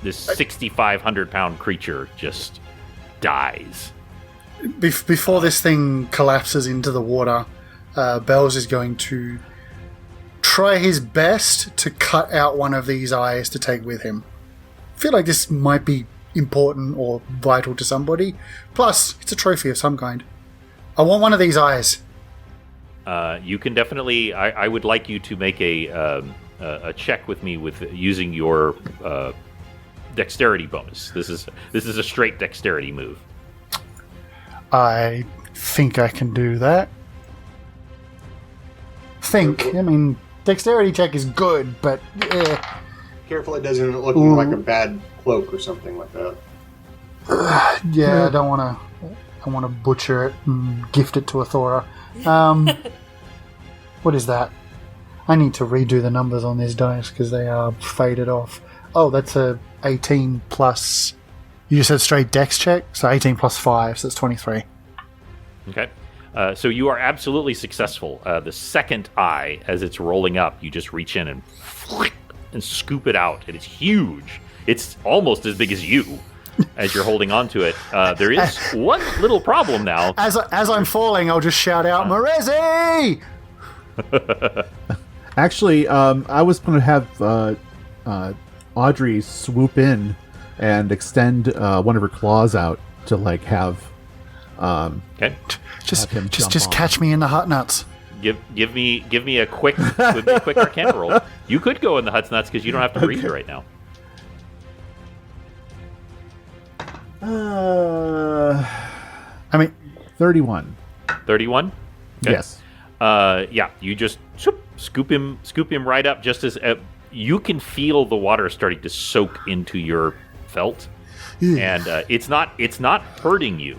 6,500-pound creature just dies. Before this thing collapses into the water, Bells is going to try his best to cut out one of these eyes to take with him. I feel like this might be important or vital to somebody. Plus, it's a trophy of some kind. I want one of these eyes. You can definitely. I would like you to make a check with me with using your dexterity bonus. This is a straight dexterity move. I think I can do that. Dexterity check is good, but Careful it doesn't look like a bad cloak or something like that. yeah, I don't want to butcher it and gift it to Athora. What is that? I need to redo the numbers on this dice because they are faded off. Oh, that's a 18 plus... You just said straight dex check? So 18 plus 5, so it's 23. Okay. So you are absolutely successful. The second eye, as it's rolling up, you just reach in and scoop it out. And it's huge. It's almost as big as you as you're holding on to it. There is one little problem now. As I'm falling, I'll just shout out, Marezi! Actually, I was going to have Audrey swoop in and extend one of her claws out to have. Okay. Just catch me in the hot nuts. Give me a quick Arcana roll. You could go in the hut's nuts because you don't have to breathe right now. 31. 31. Okay. Yes. Yeah. You just scoop him right up. Just as you can feel the water starting to soak into your felt, and it's not hurting you,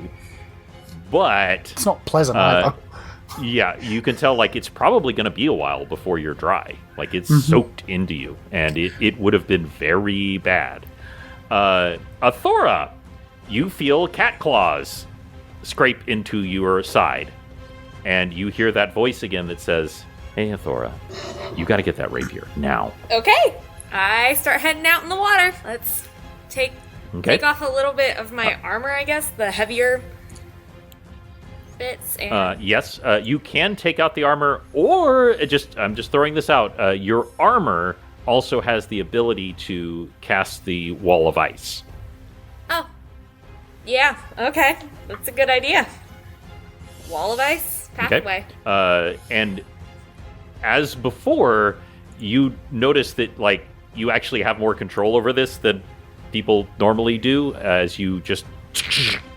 but it's not pleasant either. Yeah, you can tell it's probably going to be a while before you're dry. It's soaked into you, and it would have been very bad. Athora, you feel cat claws scrape into your side, and you hear that voice again that says, "Hey, Athora, you got to get that rapier now." Okay, I start heading out in the water. Let's take off a little bit of my armor, I guess, the heavier bits. And... yes, you can take out the armor, or I'm just throwing this out. Your armor also has the ability to cast the wall of ice. Oh, yeah. Okay, that's a good idea. Wall of ice, pathway. Okay. And as before, you notice that you actually have more control over this than people normally do, as you just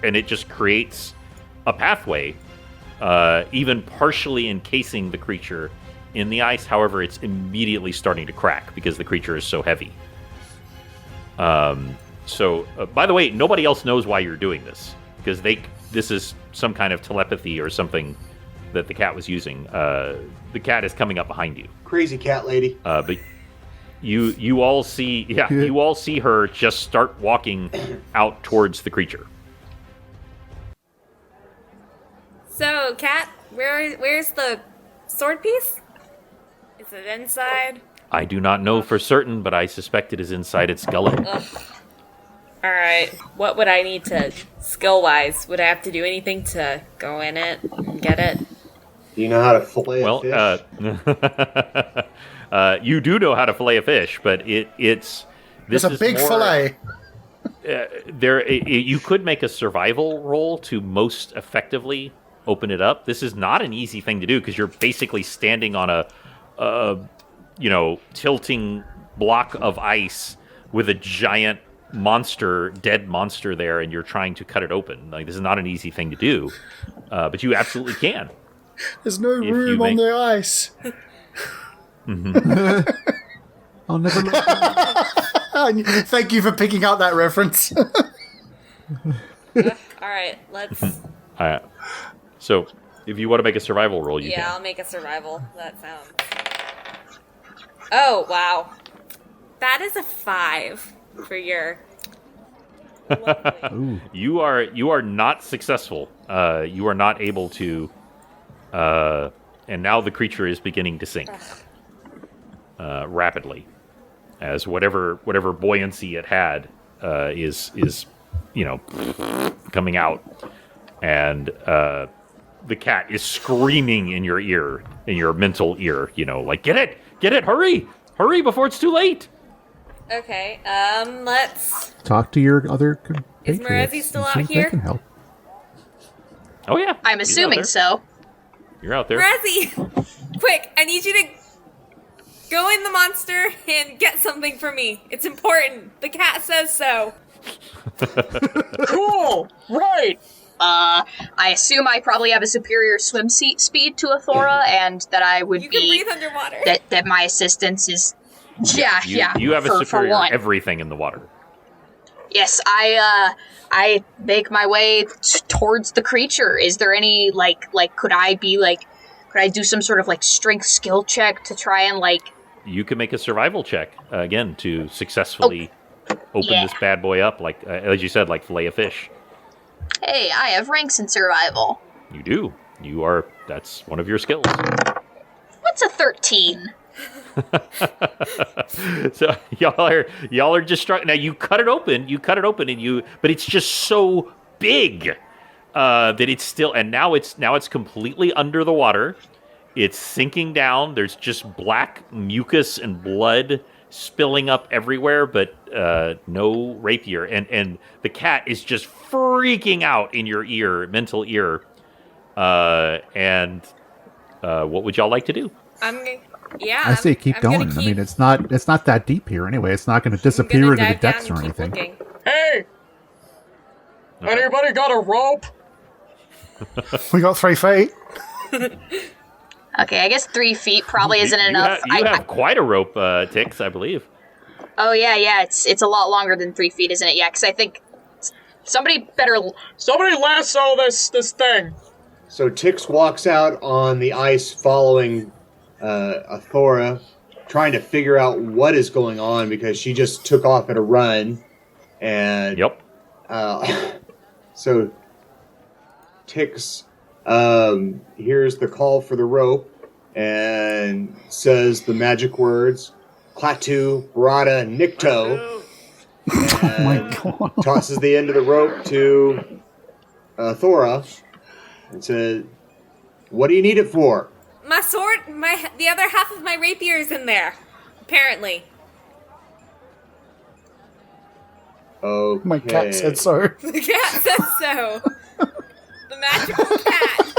and it just creates a pathway, even partially encasing the creature in the ice. However, it's immediately starting to crack because the creature is so heavy. So, by the way, nobody else knows why you're doing this, because this is some kind of telepathy or something that the cat was using. The cat is coming up behind you. Crazy cat lady. But you all see her just start walking out towards the creature. So, cat, where's the sword piece? Is it inside? I do not know for certain, but I suspect it is inside its gullet. Alright, what would I need to, skill-wise, would I have to do anything to go in it and get it? Do you know how to fillet a fish? You do know how to fillet a fish, but it's a big fillet. You could make a survival roll to most effectively open it up. This is not an easy thing to do because you're basically standing on a tilting block of ice with a giant dead monster there, and you're trying to cut it open. This is not an easy thing to do, but you absolutely can. There's no room on the ice. I'll never look. Thank you for picking out that reference. Alright, let's... Alright. So, if you want to make a survival roll, you can. Yeah, I'll make a survival. That sounds... Oh, wow. That is a 5 for your... You are not successful. You are not able to... and now the creature is beginning to sink. Rapidly. As whatever buoyancy it had is coming out, and the cat is screaming in your ear, in your mental ear, like, get it, hurry before it's too late. Okay, let's... Talk to your other Is compatriots Morezzi still and see out if here? They can help. Oh, yeah. I'm He's out assuming there. so. You're out there. Razzie! Quick, I need you to go in the monster and get something for me. It's important. The cat says so. Cool! Right! I assume I probably have a superior swim speed to Athora, and that I would You can be... breathe underwater. That my assistance is... Yeah. You have a for superior one. everything in the water. Yes, I make my way towards the creature. Is there any, could I do some sort of, strength skill check to try and, You can make a survival check, again, to successfully open yeah. this bad boy up, like, as you said, like fillet a fish. Hey, I have ranks in survival. You do. That's one of your skills. What's a 13? So y'all are just struck. Now you cut it open, but it's just so big that it's still, and now it's completely under the water. It's sinking down. There's just black mucus and blood spilling up everywhere, but no rapier. And the cat is just freaking out in your ear, mental ear. And what would y'all like to do? I say keep going. I mean, it's not that deep here anyway. It's not going to disappear into the depths or anything. Hey! Anybody got a rope? We got 3 feet. Okay, I guess 3 feet probably isn't enough. You have quite a rope, Tix, I believe. Oh yeah, it's a lot longer than 3 feet, isn't it? Yeah, because I think somebody lasso this thing. So Tix walks out on the ice following Athora, trying to figure out what is going on because she just took off at a run. And yep. So Tix hears the call for the rope and says the magic words, Klaatu, Barada, Nikto. Oh my god. Tosses the end of the rope to Thora and says, what do you need it for? My sword, the other half of my rapier is in there, apparently. Okay. My cat said so. The cat says so. The magical cat.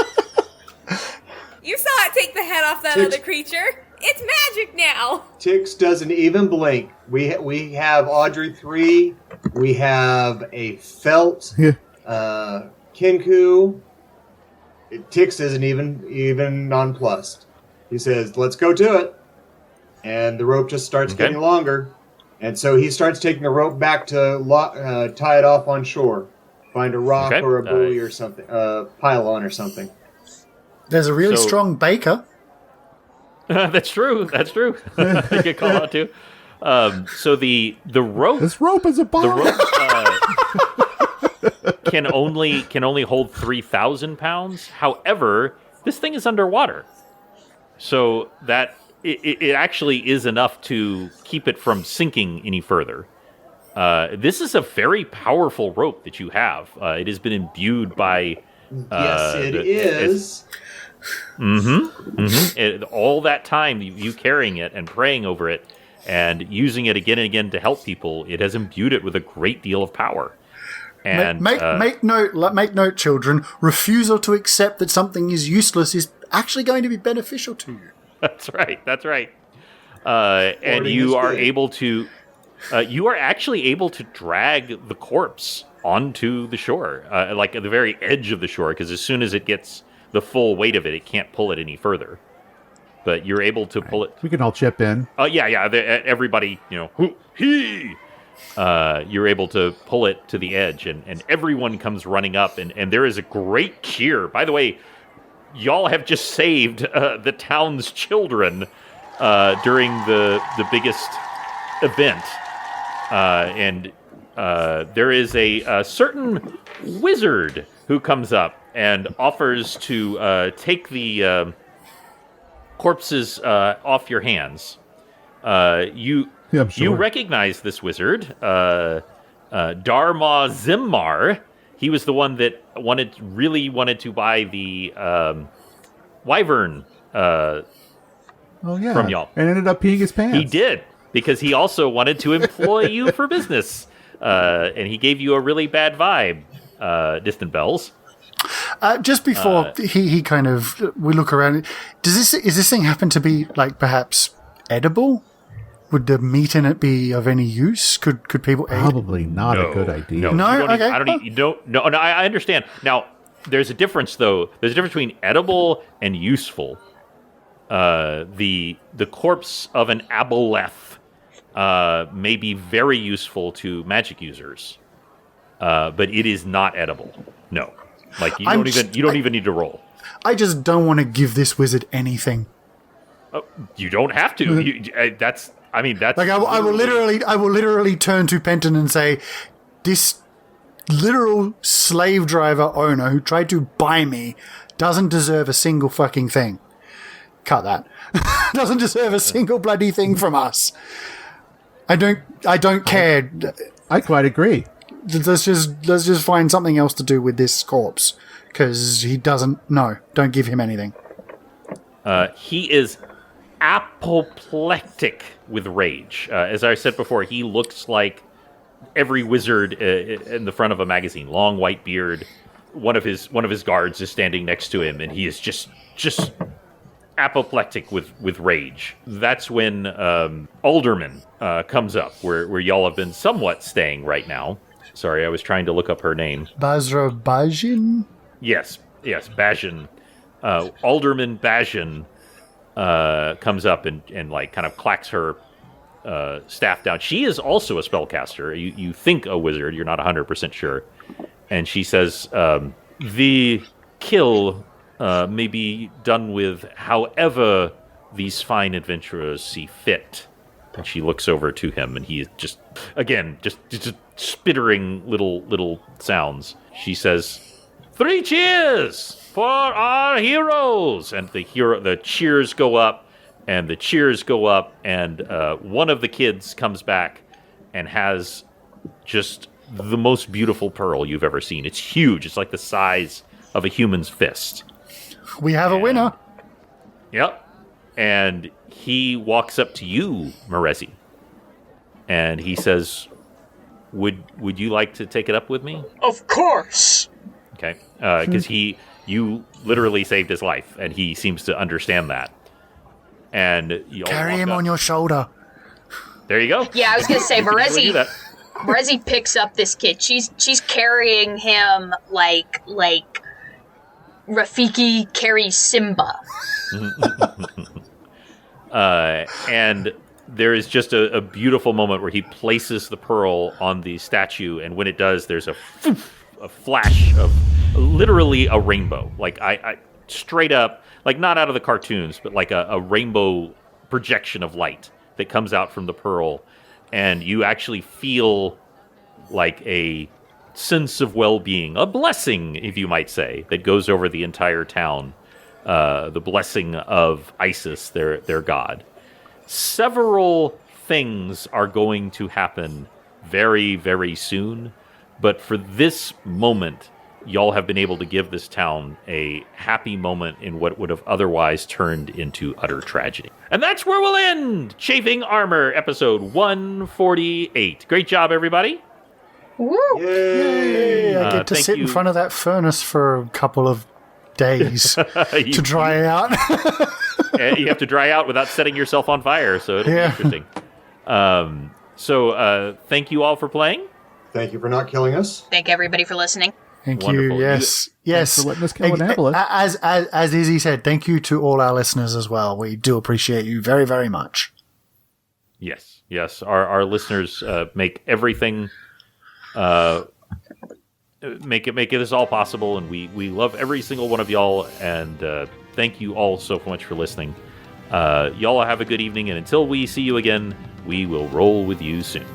You saw it take the head off that other creature. It's magic now. Tix doesn't even blink. We have Audrey 3. We have a felt Kinku. Tix isn't even nonplussed. He says, let's go to it. And the rope just starts getting longer. And so he starts taking the rope back to tie it off on shore. Find a rock or a buoy or something, pylon or something. There's a really strong baker. That's true. You could call out too. So the rope. This rope is a bomb. The rope can only hold 3,000 pounds. However, this thing is underwater, so that it actually is enough to keep it from sinking any further. This is a very powerful rope that you have. It has been imbued by. Yes, it is. All that time, you carrying it and praying over it and using it again and again to help people, it has imbued it with a great deal of power. And make note, children. Refusal to accept that something is useless is actually going to be beneficial to you. That's right. And you are able to. You are actually able to drag the corpse onto the shore, like at the very edge of the shore, because as soon as it gets the full weight of it, it can't pull it any further. But you're able to pull it. We can all chip in. Everybody, you're able to pull it to the edge, and everyone comes running up, and there is a great cheer. By the way, y'all have just saved the town's children during the biggest event. And there is a certain wizard who comes up and offers to take the corpses off your hands. You Yeah, I'm sure. You recognize this wizard. Darma Zimmar, he was the one that really wanted to buy the wyvern from y'all. And ended up peeing his pants. He did, because he also wanted to employ you for business. And he gave you a really bad vibe, Distant Bells. Just before he kind of, we look around, is this thing happen to be, like, perhaps edible? Would the meat in it be of any use? Could people eat? Probably not a good idea. No? Okay. I understand. Now, there's a difference, though. There's a difference between edible and useful. The corpse of an aboleth may be very useful to magic users, but it is not edible. No. Like, you don't even need to roll. I just don't want to give this wizard anything. You don't have to. That's like I will literally turn to Penton and say, this literal slave driver owner who tried to buy me doesn't deserve a single fucking thing. Cut that. Doesn't deserve a single bloody thing from us. I don't care. I quite agree. Let's just find something else to do with this corpse, because he doesn't. No, don't give him anything. He is apoplectic with rage. As I said before, he looks like every wizard in the front of a magazine. Long white beard. One of his guards is standing next to him, and he is just apoplectic with rage. That's when Alderman comes up, where y'all have been somewhat staying right now. Sorry, I was trying to look up her name. Basra Bajin? Yes, Bajin. Alderman Bajin comes up and like kind of clacks her staff down. She is also a spellcaster. You think a wizard, you're not 100% sure. And she says, the kill may be done with however these fine adventurers see fit. And she looks over to him, and he is just spittering little sounds. She says, 3 cheers for our heroes! And the cheers go up, and the cheers go up, and one of the kids comes back and has just the most beautiful pearl you've ever seen. It's huge. It's like the size of a human's fist. We have a winner. Yep. And he walks up to you, Merezi, and he says, Would you like to take it up with me? Of course. Okay. Because you literally saved his life, and he seems to understand that. And you carry him on your shoulder. There you go. Yeah, I was gonna say, Merezi picks up this kid. She's carrying him like Rafiki carries Simba. And there is just a beautiful moment where he places the pearl on the statue, and when it does, there's a flash of literally a rainbow. Like, I straight up, like not out of the cartoons, but like a rainbow projection of light that comes out from the pearl, and you actually feel like a sense of well-being, a blessing, if you might say, that goes over the entire town. The blessing of Isis, their god. Several things are going to happen very, very soon, but for this moment, y'all have been able to give this town a happy moment in what would have otherwise turned into utter tragedy. And that's where we'll end Chafing Armor, episode 148. Great job, everybody. Woo! Yay! I get to sit in front of that furnace for a couple of days to dry out. You have to dry out without setting yourself on fire, so it'll be interesting. So thank you all for playing. Thank you for not killing us. Thank everybody for listening. Thank Wonderful. you. Yes. Thanks for letting us kill an aboleth. As Izzy said, thank you to all our listeners as well. We do appreciate you very, very much. Yes. Our listeners make everything. Make this all possible, and we love every single one of y'all, and thank you all so much for listening. Y'all have a good evening, and until we see you again, we will roll with you soon.